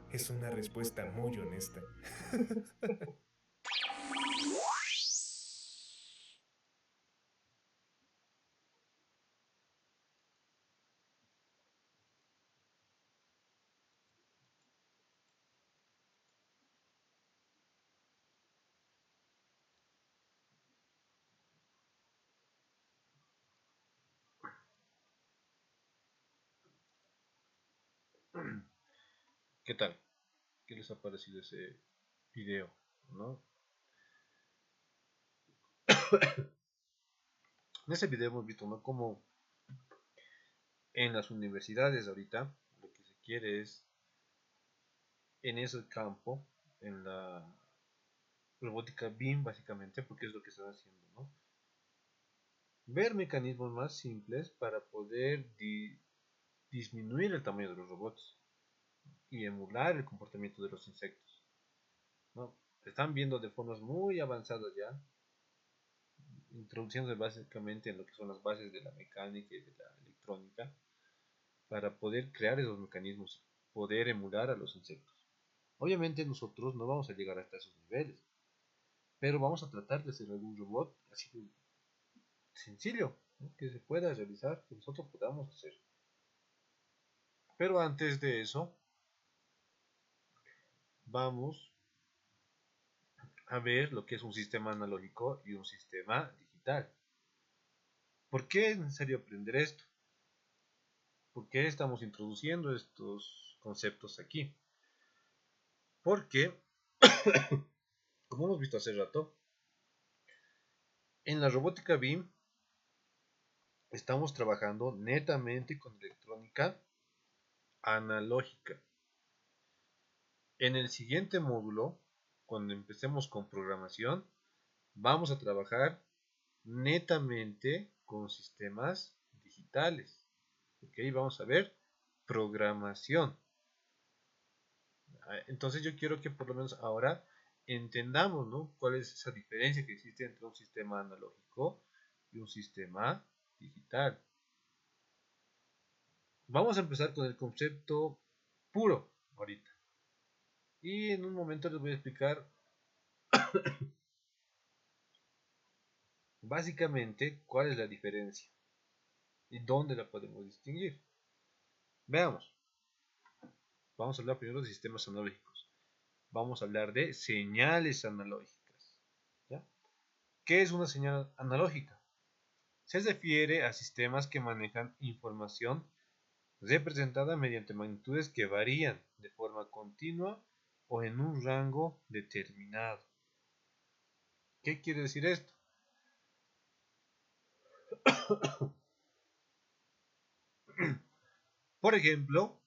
Es una respuesta muy honesta. ¿Qué tal? ¿Qué les ha parecido ese video? ¿No? En ese video hemos visto, ¿no?, cómo en las universidades ahorita lo que se quiere es, en ese campo, en la robótica BIM básicamente, porque es lo que están haciendo, ¿no?, ver mecanismos más simples para poder disminuir el tamaño de los robots y emular el comportamiento de los insectos, ¿no? Están viendo de formas muy avanzadas ya, introduciéndose básicamente en lo que son las bases de la mecánica y de la electrónica, para poder crear esos mecanismos, poder emular a los insectos. Obviamente nosotros no vamos a llegar hasta esos niveles, pero vamos a tratar de hacer algún robot así sencillo, ¿no?, que se pueda realizar, que nosotros podamos hacer. Pero antes de eso, vamos a ver lo que es un sistema analógico y un sistema digital. ¿Por qué es necesario aprender esto? ¿Por qué estamos introduciendo estos conceptos aquí? Porque, como hemos visto hace rato, en la robótica BIM estamos trabajando netamente con electrónica analógica. En el siguiente módulo, cuando empecemos con programación, vamos a trabajar netamente con sistemas digitales. Ok, vamos a ver programación. Entonces yo quiero que por lo menos ahora entendamos, ¿no?, cuál es esa diferencia que existe entre un sistema analógico y un sistema digital. Vamos a empezar con el concepto puro ahorita. Y en un momento les voy a explicar básicamente cuál es la diferencia y dónde la podemos distinguir. Veamos. Vamos a hablar primero de sistemas analógicos. Vamos a hablar de señales analógicas. ¿Ya? ¿Qué es una señal analógica? Se refiere a sistemas que manejan información representada mediante magnitudes que varían de forma continua o en un rango determinado. ¿Qué quiere decir esto? Por ejemplo,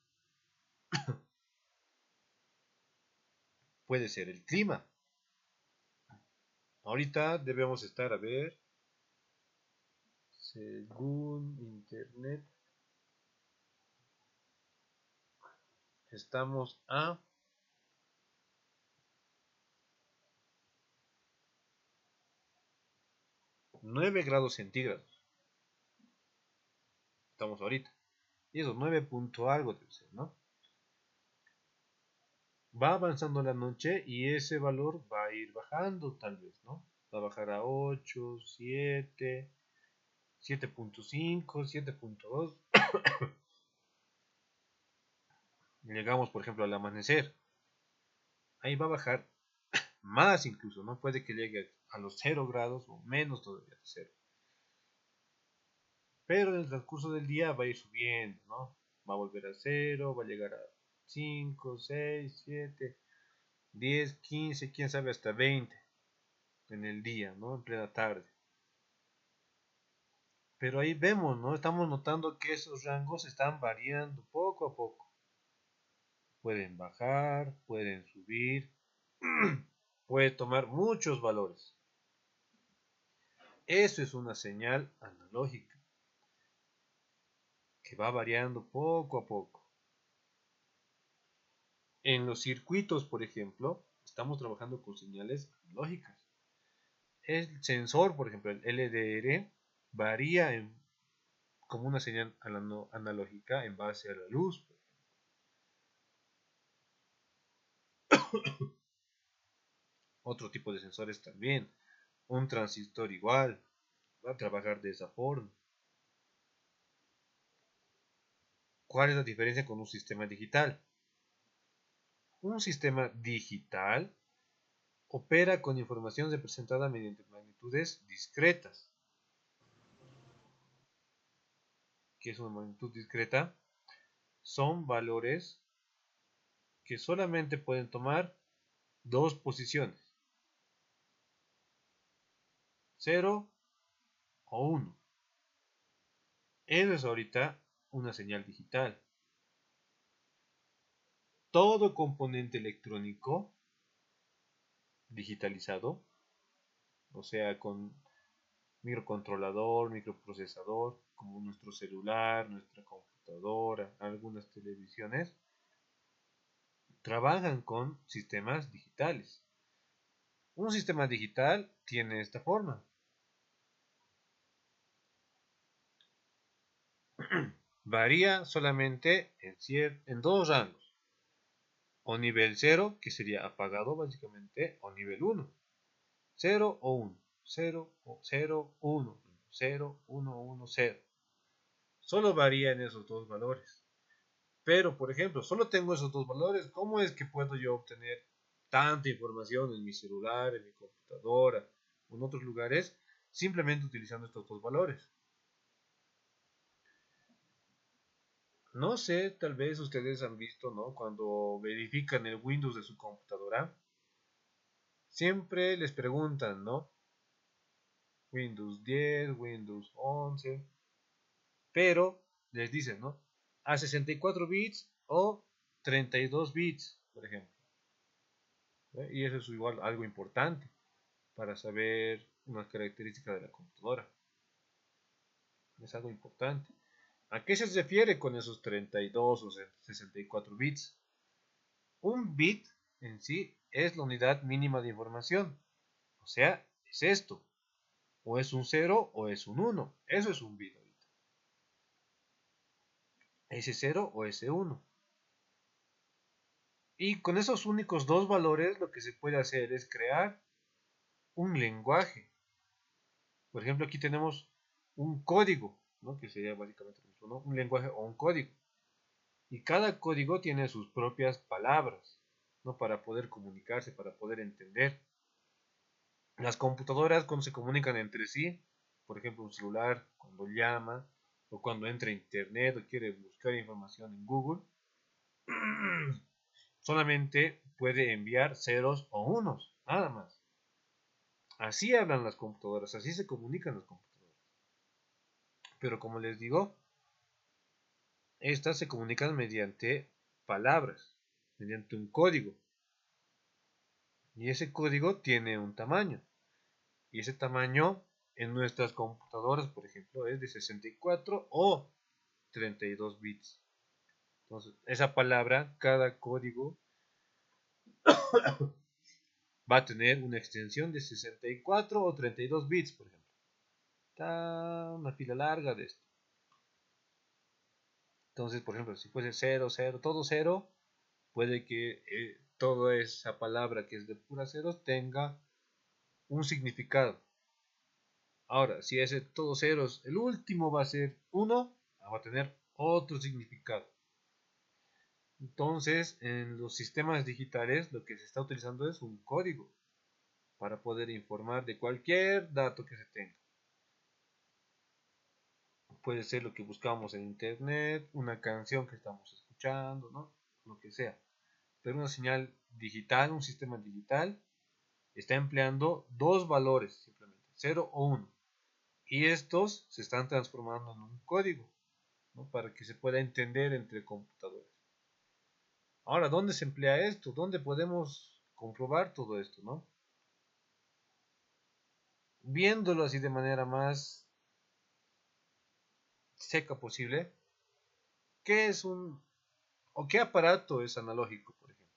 puede ser el clima. Ahorita debemos estar, a ver, según internet, estamos a 9 grados centígrados. Estamos ahorita. Y eso, 9 punto algo debe ser, ¿no? Va avanzando la noche y ese valor va a ir bajando tal vez, ¿no? Va a bajar a 8, 7, 7.5, 7.2. Llegamos, por ejemplo, al amanecer. Ahí va a bajar más incluso, ¿no? Puede que llegue a los 0 grados o menos todavía de 0. Pero en el transcurso del día va a ir subiendo, ¿no? Va a volver a 0, va a llegar a 5, 6, 7, 10, 15, quién sabe hasta 20 en el día, ¿no? En plena tarde. Pero ahí vemos, ¿no? Estamos notando que esos rangos están variando poco a poco. Pueden bajar, pueden subir, puede tomar muchos valores. Eso es una señal analógica que va variando poco a poco. En los circuitos, por ejemplo, estamos trabajando con señales analógicas. El sensor, por ejemplo, el LDR, varía como una señal analógica en base a la luz. Otro tipo de sensores también. Un transistor igual, va a trabajar de esa forma. ¿Cuál es la diferencia con un sistema digital? Un sistema digital opera con información representada mediante magnitudes discretas. ¿Qué es una magnitud discreta? Son valores que solamente pueden tomar dos posiciones, 0 o 1. Eso es ahorita una señal digital. Todo componente electrónico digitalizado, o sea, con microcontrolador, microprocesador, como nuestro celular, nuestra computadora, algunas televisiones, trabajan con sistemas digitales. Un sistema digital tiene esta forma. Varía solamente en dos rangos. O nivel 0, que sería apagado básicamente, o nivel 1. 0 o 1. 0 o 0, 1. 0, 1, 1, 0. Solo varía en esos dos valores. Pero, por ejemplo, solo tengo esos dos valores. ¿Cómo es que puedo yo obtener tanta información en mi celular, en mi computadora o en otros lugares? Simplemente utilizando estos dos valores. No sé, tal vez ustedes han visto, ¿no? Cuando verifican el Windows de su computadora, siempre les preguntan, ¿no? Windows 10, Windows 11, pero les dicen, ¿no? A 64 bits o 32 bits, por ejemplo. Y eso es igual algo importante para saber una característica de la computadora. Es algo importante. ¿A qué se refiere con esos 32 o 64 bits? Un bit en sí es la unidad mínima de información. O sea, es esto. O es un 0 o es un 1. Eso es un bit ahorita. Ese 0 o ese 1. Y con esos únicos dos valores lo que se puede hacer es crear un lenguaje. Por ejemplo, aquí tenemos un código, ¿no? Que sería básicamente lo mismo, ¿no? Un lenguaje o un código. Y cada código tiene sus propias palabras, ¿no? Para poder comunicarse, para poder entender. Las computadoras cuando se comunican entre sí, por ejemplo un celular cuando llama o cuando entra a internet o quiere buscar información en Google, solamente puede enviar ceros o unos, nada más. Así hablan las computadoras, así se comunican las computadoras. Pero como les digo, estas se comunican mediante palabras, mediante un código. Y ese código tiene un tamaño. Y ese tamaño en nuestras computadoras, por ejemplo, es de 64 o 32 bits. Entonces, esa palabra, cada código va a tener una extensión de 64 o 32 bits, por ejemplo. Está una fila larga de esto. Entonces, por ejemplo, si fuese 0, 0, todo 0, puede que toda esa palabra que es de puras ceros tenga un significado. Ahora, si ese todo ceros, el último va a ser 1, va a tener otro significado. Entonces, en los sistemas digitales lo que se está utilizando es un código para poder informar de cualquier dato que se tenga. Puede ser lo que buscamos en internet, una canción que estamos escuchando, ¿no? Lo que sea. Pero una señal digital, un sistema digital, está empleando dos valores simplemente, 0 o 1. Y estos se están transformando en un código, ¿no? Para que se pueda entender entre computadores. Ahora, ¿dónde se emplea esto? ¿Dónde podemos comprobar todo esto, no? Viéndolo así de manera más seca posible, ¿qué es o qué aparato es analógico, por ejemplo?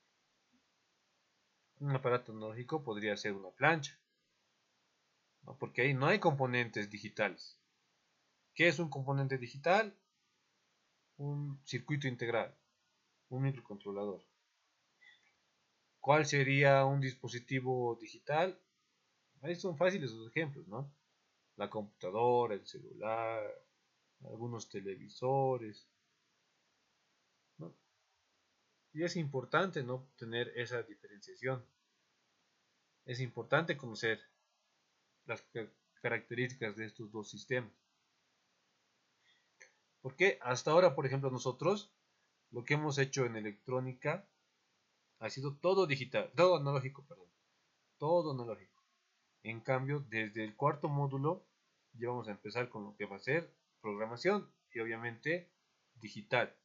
Un aparato analógico podría ser una plancha, ¿no? Porque ahí no hay componentes digitales. ¿Qué es un componente digital? Un circuito integral, un microcontrolador. ¿Cuál sería un dispositivo digital? Ahí son fáciles los ejemplos, ¿no? La computadora, el celular, algunos televisores, ¿no? Y es importante, ¿no? Tener esa diferenciación. Es importante conocer las características de estos dos sistemas. Porque hasta ahora, por ejemplo, nosotros lo que hemos hecho en electrónica Ha sido todo digital, todo analógico, perdón, todo analógico. En cambio, desde el cuarto módulo ya vamos a empezar con lo que va a ser programación y obviamente digital.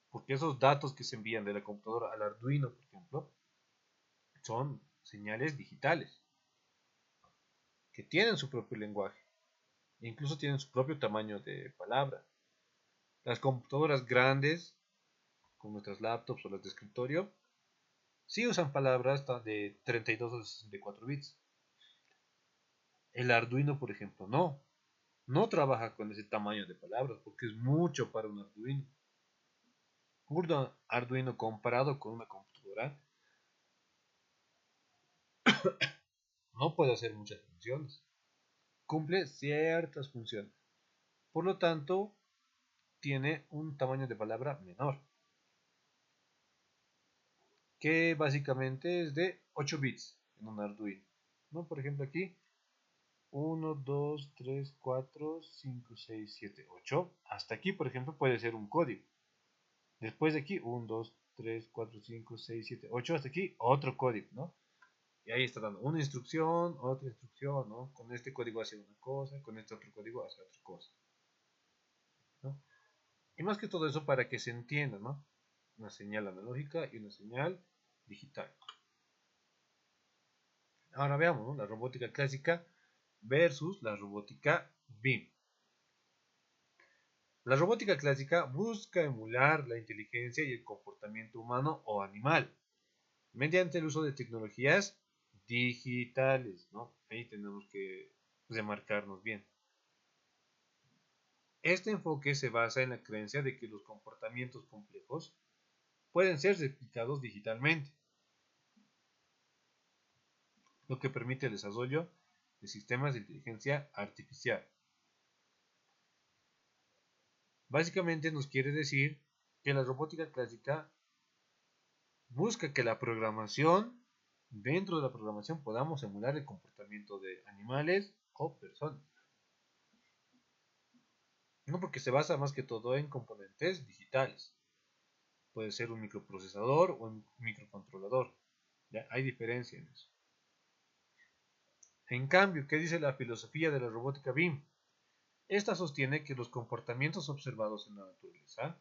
Porque esos datos que se envían de la computadora al Arduino, por ejemplo, son señales digitales que tienen su propio lenguaje e incluso tienen su propio tamaño de palabra. Las computadoras grandes, como nuestras laptops o las de escritorio, sí usan palabras de 32 o 64 bits. El Arduino, por ejemplo, no trabaja con ese tamaño de palabras porque es mucho para un Arduino. Un Arduino comparado con una computadora no puede hacer muchas funciones. Cumple ciertas funciones. Por lo tanto, tiene un tamaño de palabra menor, que básicamente es de 8 bits en un Arduino. ¿No? Por ejemplo, aquí 1, 2, 3, 4, 5, 6, 7, 8. Hasta aquí, por ejemplo, puede ser un código. Después de aquí, 1, 2, 3, 4, 5, 6, 7, 8. Hasta aquí, otro código, ¿no? Y ahí está dando una instrucción, otra instrucción, ¿no? Con este código hace una cosa, con este otro código hace otra cosa, ¿no? Y más que todo eso para que se entienda, ¿no? Una señal analógica y una señal digital. Ahora veamos, ¿no? La robótica clásica versus la robótica BIM. La robótica clásica busca emular la inteligencia y el comportamiento humano o animal mediante el uso de tecnologías digitales, ¿no? Ahí tenemos que remarcarnos bien. Este enfoque se basa en la creencia de que los comportamientos complejos pueden ser replicados digitalmente, lo que permite el desarrollo de sistemas de inteligencia artificial. Básicamente nos quiere decir que la robótica clásica busca que la programación, dentro de la programación, podamos emular el comportamiento de animales o personas. No, porque se basa más que todo en componentes digitales. Puede ser un microprocesador o un microcontrolador. ¿Ya? Hay diferencia en eso. En cambio, ¿qué dice la filosofía de la robótica BIM? Esta sostiene que los comportamientos observados en la naturaleza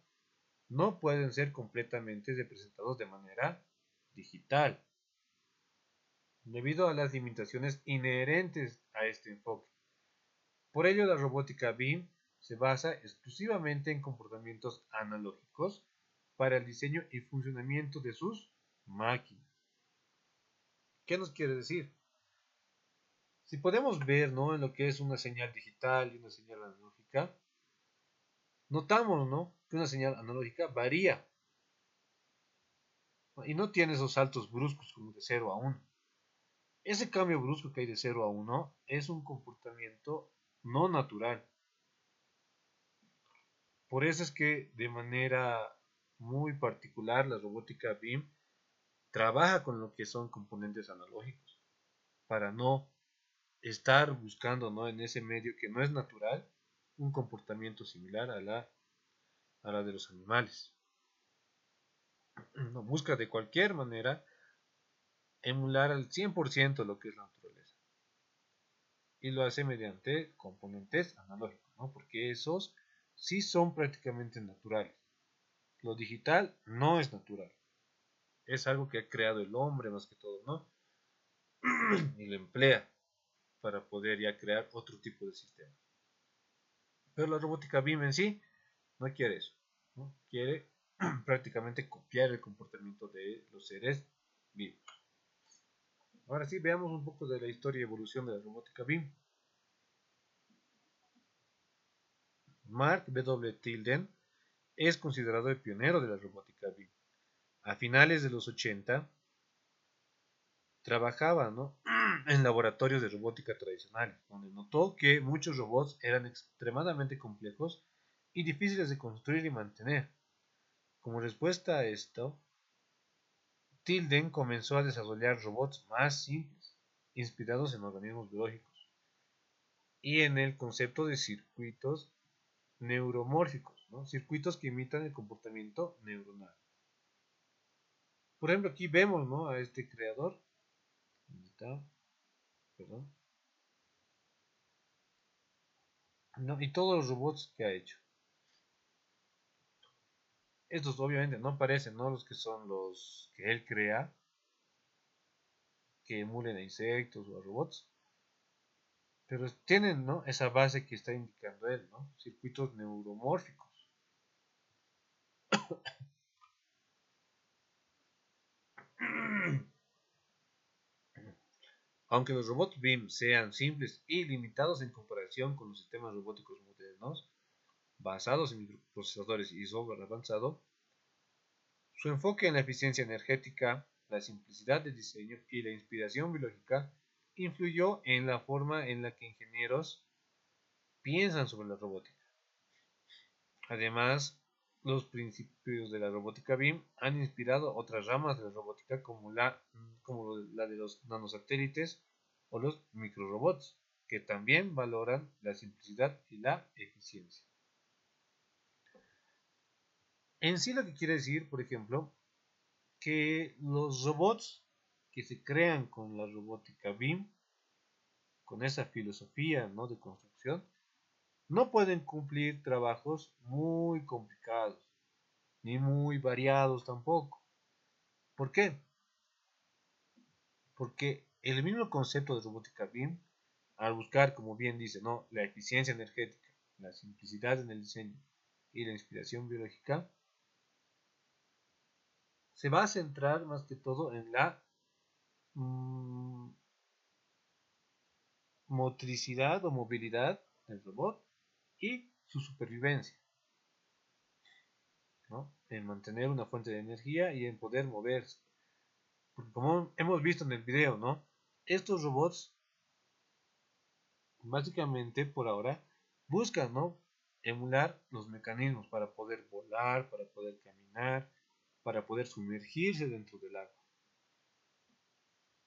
no pueden ser completamente representados de manera digital, debido a las limitaciones inherentes a este enfoque. Por ello, la robótica BIM se basa exclusivamente en comportamientos analógicos para el diseño y funcionamiento de sus máquinas. ¿Qué nos quiere decir? Si podemos ver, ¿no?, en lo que es una señal digital y una señal analógica, notamos, ¿no?, que una señal analógica varía, ¿no?, y no tiene esos saltos bruscos como de 0 a 1. Ese cambio brusco que hay de 0 a 1 es un comportamiento no natural. Por eso es que de manera muy particular la robótica BIM trabaja con lo que son componentes analógicos para no estar buscando, ¿no?, en ese medio que no es natural un comportamiento similar a la de los animales. No, busca de cualquier manera emular al 100% lo que es la naturaleza. Y lo hace mediante componentes analógicos, ¿no?, porque esos sí son prácticamente naturales. Lo digital no es natural. Es algo que ha creado el hombre más que todo, ¿no? Y lo emplea para poder ya crear otro tipo de sistema. Pero la robótica BIM en sí no quiere eso, ¿no? Quiere prácticamente copiar el comportamiento de los seres vivos. Ahora sí, veamos un poco de la historia y evolución de la robótica BIM. Mark W. Tilden es considerado el pionero de la robótica BIM. A finales de los 80, trabajaba, ¿no?, en laboratorios de robótica tradicionales, donde notó que muchos robots eran extremadamente complejos y difíciles de construir y mantener. Como respuesta a esto, Tilden comenzó a desarrollar robots más simples, inspirados en organismos biológicos, y en el concepto de circuitos neuromórficos, ¿no?, circuitos que imitan el comportamiento neuronal. por ejemplo, aquí vemos, ¿no?, a este creador. ¿Dónde está? Perdón. No, y todos los robots que ha hecho. Estos obviamente no parecen, ¿no?, los que son los que él crea, que emulen a insectos o a robots. Pero tienen, ¿no?, esa base que está indicando él, ¿no? Circuitos neuromórficos. Aunque los robots BIM sean simples y limitados en comparación con los sistemas robóticos modernos, basados en microprocesadores y software avanzado, su enfoque en la eficiencia energética, la simplicidad de diseño y la inspiración biológica influyó en la forma en la que ingenieros piensan sobre la robótica. Además, los principios de la robótica BIM han inspirado otras ramas de la robótica como la de los nanosatélites o los microrobots, que también valoran la simplicidad y la eficiencia. En sí lo que quiere decir, por ejemplo, que los robots que se crean con la robótica BIM, con esa filosofía, ¿no?, de construcción, no pueden cumplir trabajos muy complicados, ni muy variados tampoco. ¿Por qué? Porque el mismo concepto de robótica BIM, al buscar, como bien dice, ¿no?, la eficiencia energética, la simplicidad en el diseño y la inspiración biológica, se va a centrar más que todo en la motricidad o movilidad del robot y su supervivencia, ¿no?, en mantener una fuente de energía y en poder moverse. Porque como hemos visto en el video, ¿no?, estos robots básicamente por ahora buscan, ¿no?, emular los mecanismos para poder volar, para poder caminar, para poder sumergirse dentro del agua.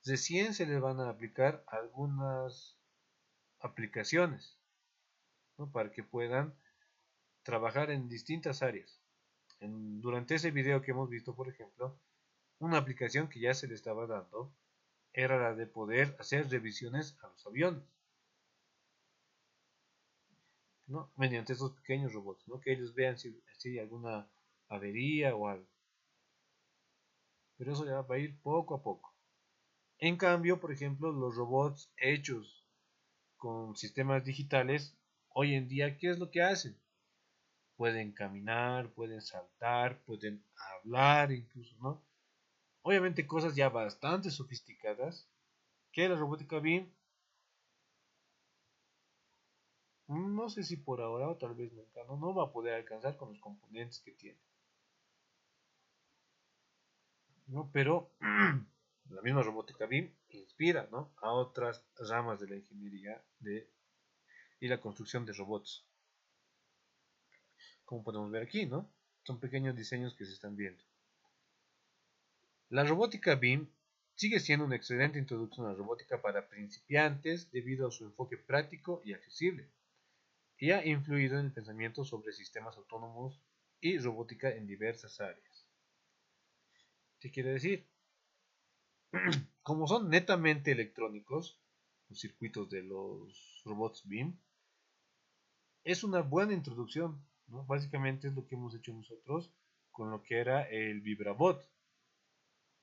Recién se les van a aplicar algunas aplicaciones, ¿no?, para que puedan trabajar en distintas áreas. Durante ese video que hemos visto, por ejemplo, una aplicación que ya se le estaba dando era la de poder hacer revisiones a los aviones, ¿no?, mediante esos pequeños robots, ¿no?, que ellos vean si hay alguna avería o algo. Pero eso ya va a ir poco a poco. En cambio, por ejemplo, los robots hechos con sistemas digitales, hoy en día, ¿qué es lo que hacen? Pueden caminar, pueden saltar, pueden hablar incluso, ¿no? Obviamente cosas ya bastante sofisticadas que la robótica BIM, no sé si por ahora o tal vez nunca, no va a poder alcanzar con los componentes que tiene, ¿no? Pero la misma robótica BIM inspira, ¿no?, a otras ramas de la ingeniería y la construcción de robots. Como podemos ver aquí, ¿no? Son pequeños diseños que se están viendo. La robótica BIM sigue siendo una excelente introducción a la robótica para principiantes debido a su enfoque práctico y accesible, y ha influido en el pensamiento sobre sistemas autónomos y robótica en diversas áreas. ¿Qué quiere decir? Como son netamente electrónicos, los circuitos de los robots BIM, es una buena introducción, ¿no? Básicamente es lo que hemos hecho nosotros con lo que era el VibraBot.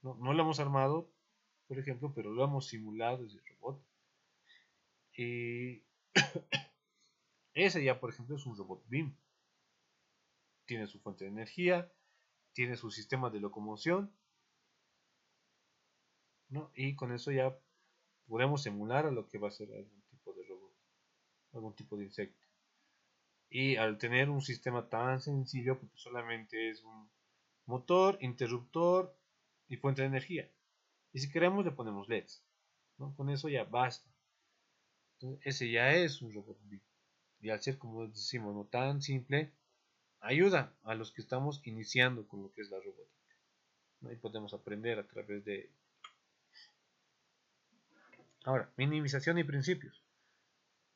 No lo hemos armado, por ejemplo, pero lo hemos simulado ese robot. Y ese ya, por ejemplo, es un robot BIM. Tiene su fuente de energía, tiene su sistema de locomoción, ¿no? Y con eso ya podemos emular a lo que va a ser algún tipo de robot, algún tipo de insecto. Y al tener un sistema tan sencillo, porque solamente es un motor, interruptor y fuente de energía. Y si queremos le ponemos LEDs, ¿no? Con eso ya basta. Entonces, ese ya es un robot BIM. Y al ser, como decimos, no tan simple, ayuda a los que estamos iniciando con lo que es la robótica, ¿no? Y podemos aprender a través de ello. Ahora, minimización y principios.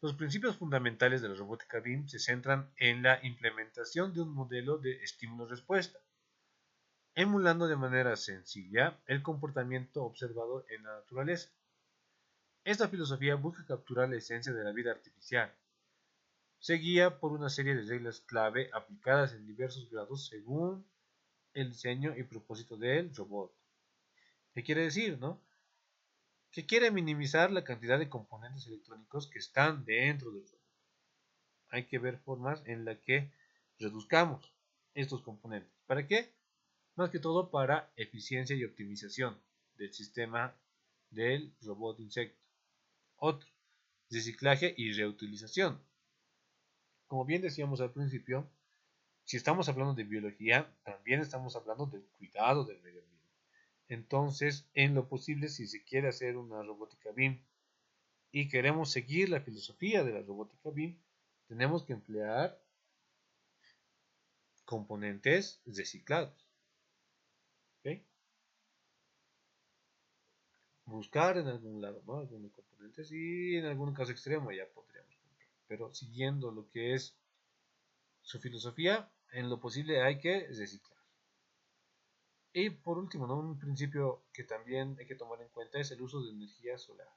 Los principios fundamentales de la robótica BIM se centran en la implementación de un modelo de estímulo-respuesta, emulando de manera sencilla el comportamiento observado en la naturaleza. Esta filosofía busca capturar la esencia de la vida artificial. Se guía por una serie de reglas clave aplicadas en diversos grados según el diseño y propósito del robot. ¿Qué quiere decir, no? Que quiere minimizar la cantidad de componentes electrónicos que están dentro del robot. Hay que ver formas en las que reduzcamos estos componentes. ¿Para qué? Más que todo para eficiencia y optimización del sistema del robot insecto. Otro, reciclaje y reutilización. Como bien decíamos al principio, si estamos hablando de biología, también estamos hablando del cuidado del medio ambiente. Entonces, en lo posible, si se quiere hacer una robótica BIM y queremos seguir la filosofía de la robótica BIM, tenemos que emplear componentes reciclados. ¿Okay? Buscar en algún lado, ¿no? Algunos componentes y en algún caso extremo ya podríamos comprar. Pero siguiendo lo que es su filosofía, en lo posible hay que reciclar. Y por último, ¿no? Un principio que también hay que tomar en cuenta es el uso de energía solar.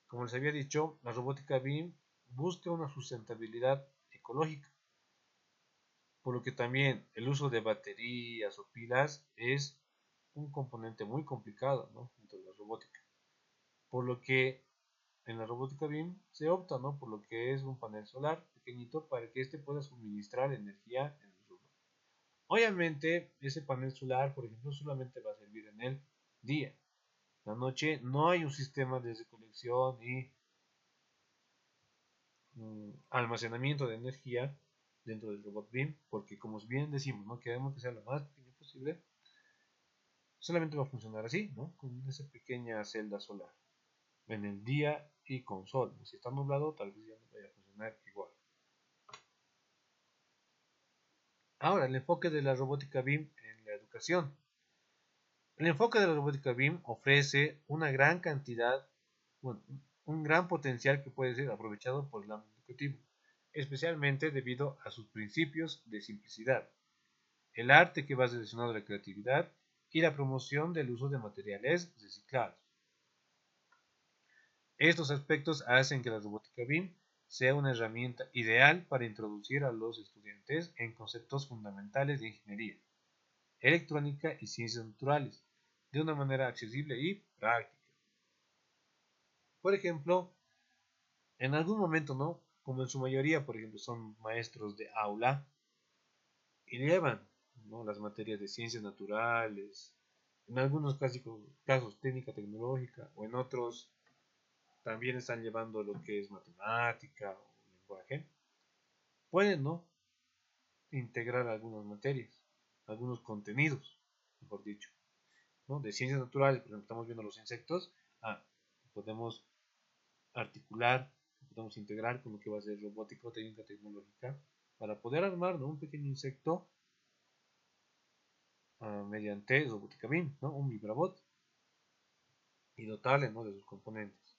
Como les había dicho, la robótica BIM busca una sustentabilidad ecológica, por lo que también el uso de baterías o pilas es un componente muy complicado, ¿no? Dentro de la robótica. Por lo que en la robótica BIM se opta, ¿no? Por lo que es un panel solar pequeñito para que éste pueda suministrar energía en el robot. Obviamente, ese panel solar, por ejemplo, solamente va a servir en el día. La noche no hay un sistema de recolección y almacenamiento de energía dentro del robot BIM, porque como bien decimos, ¿no? Queremos que sea lo más pequeño posible. Solamente va a funcionar así, ¿no? Con esa pequeña celda solar en el día y con sol. Si está nublado, tal vez ya no vaya a funcionar igual. Ahora, el enfoque de la robótica BIM en la educación. El enfoque de la robótica BIM ofrece una gran cantidad, bueno, un gran potencial que puede ser aprovechado por el ámbito educativo, especialmente debido a sus principios de simplicidad, el arte que va relacionado a la creatividad y la promoción del uso de materiales reciclados. Estos aspectos hacen que la robótica BIM sea una herramienta ideal para introducir a los estudiantes en conceptos fundamentales de ingeniería, electrónica y ciencias naturales de una manera accesible y práctica. Por ejemplo, en algún momento, ¿no? Como en su mayoría, por ejemplo, son maestros de aula y llevan, ¿no? Las materias de ciencias naturales, en algunos casos técnica tecnológica o en otros también están llevando lo que es matemática o lenguaje. Pueden, ¿no? Integrar algunas materias, algunos contenidos, mejor dicho, ¿no? De ciencias naturales, por ejemplo, estamos viendo los insectos, podemos articular, podemos integrar con lo que va a ser robótica o técnica tecnológica para poder armar, ¿no? Un pequeño insecto mediante robótica BIM, ¿no? Un vibrabot y dotarle, ¿no? De sus componentes.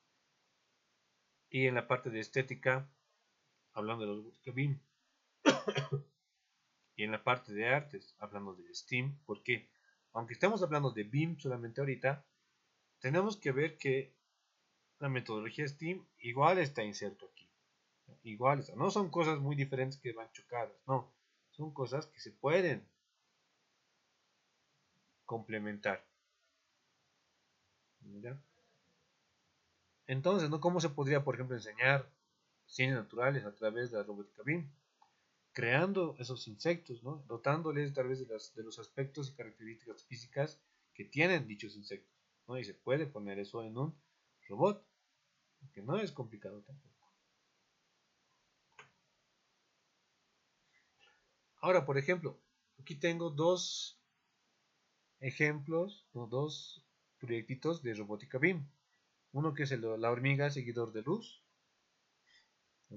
Y en la parte de estética, hablando de la robótica BIM, y en la parte de artes, hablando de STEAM, porque aunque estamos hablando de BIM solamente ahorita, tenemos que ver que la metodología STEAM igual está inserto aquí. Igual está. No son cosas muy diferentes que van chocadas, no. Son cosas que se pueden complementar. ¿Ya? Entonces, ¿no? ¿Cómo se podría, por ejemplo, enseñar ciencias naturales a través de la robótica BIM? Creando esos insectos, ¿no? Dotándoles tal vez de los aspectos y características físicas que tienen dichos insectos, ¿no? Y se puede poner eso en un robot, que no es complicado tampoco. Ahora, por ejemplo, aquí tengo dos ejemplos, ¿no? Dos proyectitos de robótica BIM. Uno que es la hormiga seguidor de luz,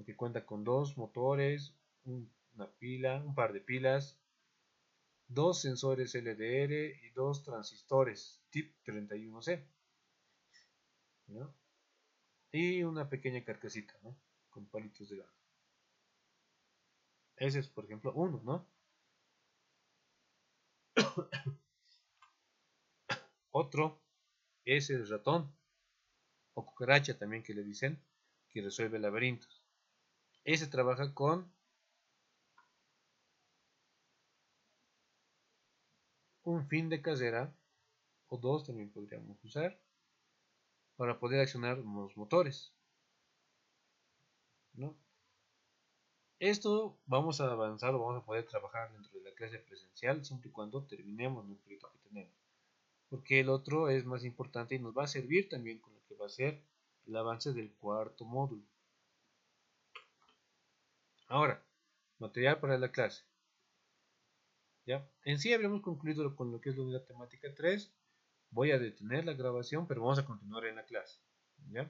que cuenta con dos motores, una pila, un par de pilas, dos sensores LDR y dos transistores TIP 31C, ¿no? Y una pequeña carcasita, ¿no? Con palitos de gas. Ese es, por ejemplo, uno, ¿no? Otro es el ratón o cucaracha también que le dicen, que resuelve laberintos. Ese trabaja con un fin de carrera, o dos también podríamos usar, para poder accionar los motores, ¿no? Esto vamos a avanzar o vamos a poder trabajar dentro de la clase presencial siempre y cuando terminemos el proyecto que tenemos, porque el otro es más importante y nos va a servir también con lo que va a ser el avance del cuarto módulo. Ahora, material para la clase. ¿Ya? En sí habremos concluido con lo que es la unidad temática 3. Voy a detener la grabación, pero vamos a continuar en la clase. ¿Ya?